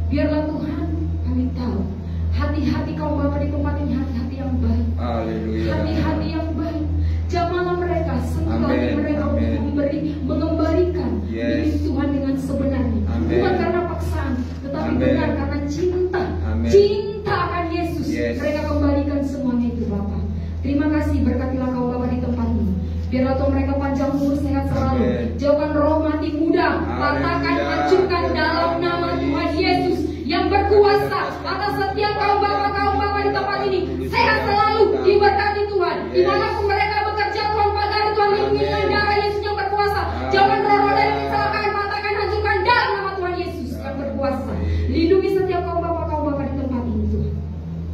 Biarlah Tuhan, kami tahu hati-hati kaum bapa di tempat ini hati-hati yang baik. Hati-hati yang baik. Jamalah mereka, sentuh mereka untuk mengembalikan diri Tuhan dengan sebenarnya. Bukan karena paksaan, tetapi benar karena cinta. Cinta akan Yesus. Mereka kembalikan semuanya patahkan, hancurkan dalam nama Tuhan Yesus yang berkuasa atas setiap kaum bapak di tempat ini. Sehat selalu, diberkati Tuhan. Dimanapun mereka bekerja, Tuhan pagari, Tuhan lindungi dengan darah Yesus yang berkuasa. Jangan roh-roh dari kecelakaan, patahkan, hancurkan dalam nama Tuhan Yesus yang berkuasa. Lindungi setiap kaum bapak di tempat ini Tuhan.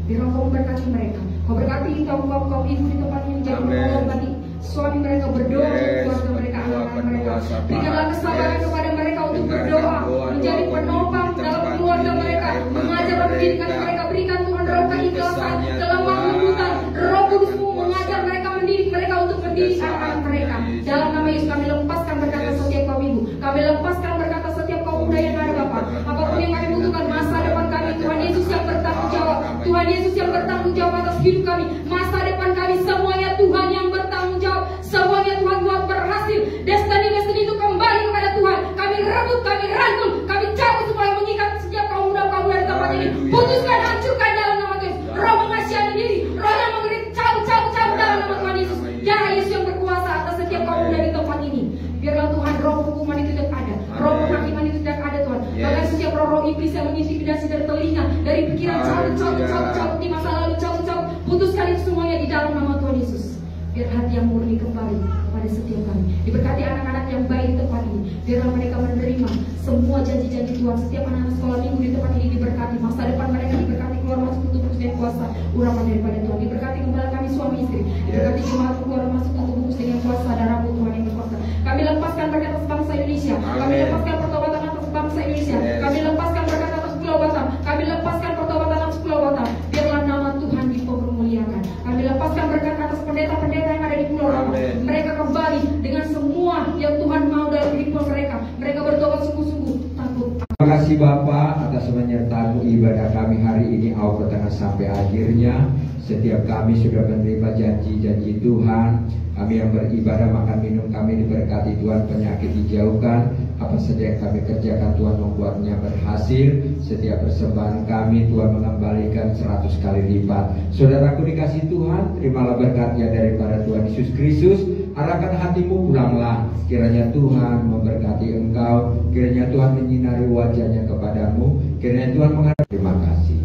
Biar Kau memberkati mereka. Kau berkati kaum ibu di tempat ini, menjadi penolong bagi suami mereka, berdoa untuk keluarga mereka, anak-anak mereka. Berikanlah kesabaran kepada mereka untuk berdoa, menjadi penopang dalam keluarga mereka, mengajar pendidikan mereka. Berikan Tuhan roh keikhlasan, kelemah lembutan, Roh Kudus-Mu mengajar mereka, mendidik mereka untuk mendidik anak-anak mereka. Dalam nama Yesus kami lepaskan berkata setiap kaum ibu, kami lepaskan berkata setiap kaum muda yang ada Bapa. Apapun yang kami butuhkan masa depan kami, Tuhan Yesus yang bertanggung jawab. Tuhan Yesus yang bertanggung jawab atas hidup kami, masa depan kami, semuanya Tuhan yang bertanggung jawab. Semuanya Tuhan buat berhasil. Destiny itu kembali kepada Tuhan. Kami rebut, kami rangkul, kami cabut supaya mengikat setiap kaum muda di tempat ini. Putuskan, hancurkan dalam nama Yesus. Roh mengasihani diri, roh yang mengerit, cabut dalam nama Tuhan Yesus. Darah Yesus yang berkuasa atas setiap kaum muda di tempat ini. Biarlah Tuhan roh hukuman itu tidak ada, roh penghakiman itu tidak ada Tuhan. Bahkan setiap roh iblis yang mengintimidasi dari telinga, dari pikiran, cabut di masa lalu, cabut. Putuskan itu semuanya di dalam nama Tuhan Yesus. Biar hati yang murni kembali kepada setiap kami. Diberkati anak-anak yang baik di tempat ini. Biarlah mereka menerima semua janji-janji Tuhan. Setiap anak-anak sekolah minggu di tempat ini diberkati. Masa depan mereka diberkati, keluar masuk untuk bungkus dengan kuasa urapan daripada Tuhan. Diberkati kembali kami suami istri. Diberkati jemaat keluar masuk untuk bungkus dengan kuasa darah-Mu Tuhan yang berkuasa. Kami lepaskan berkat atas bangsa Indonesia. Kami lepaskan pertobatan atas bangsa Indonesia. Kami lepaskan berkat atas Pulau Batam. Kami lepaskan pertobatan atas Pulau Batam. Biarlah nama Tuhan dipermuliakan. Kami lepaskan berkat atas pendeta-pendeta yang ada di Pulau Batam. Mereka kembali dengan semua yang Tuhan mau dalam hidup mereka. Mereka bertobat sungguh-sungguh takut. Terima kasih Bapak atas menyertai ibadah kami hari ini awal pertengahan sampai akhirnya. Setiap kami sudah menerima janji-janji Tuhan. Kami yang beribadah, makan minum kami diberkati Tuhan, penyakit dijauhkan. Apa saja yang kami kerjakan Tuhan membuatnya berhasil. Setiap persembahan kami Tuhan mengembalikan 100 kali lipat. Saudaraku dikasih Tuhan, terimalah berkatnya daripada Tuhan Yesus Kristus. Arahkan hatimu, pulanglah. Kiranya Tuhan memberkati engkau. Kiranya Tuhan menyinari wajahnya kepadamu. Kiranya Tuhan menghadap. Terima kasih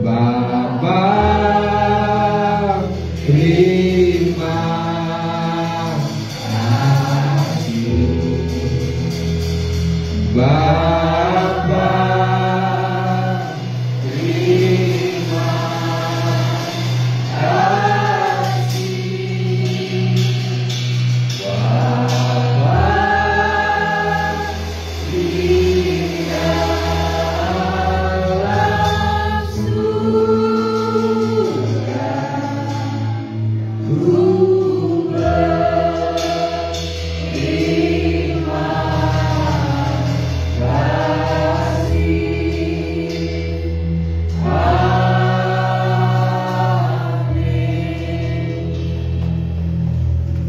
Bapa, terima kasih Bapa, terima kasih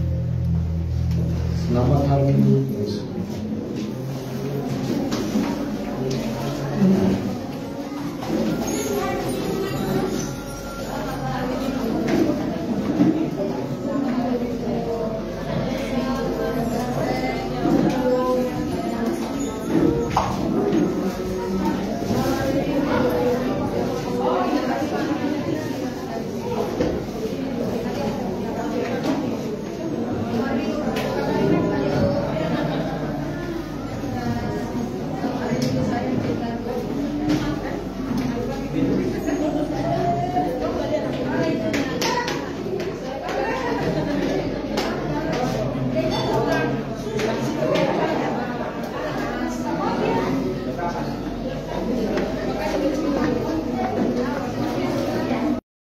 Bapa, selamat hari Minggu. Thank you.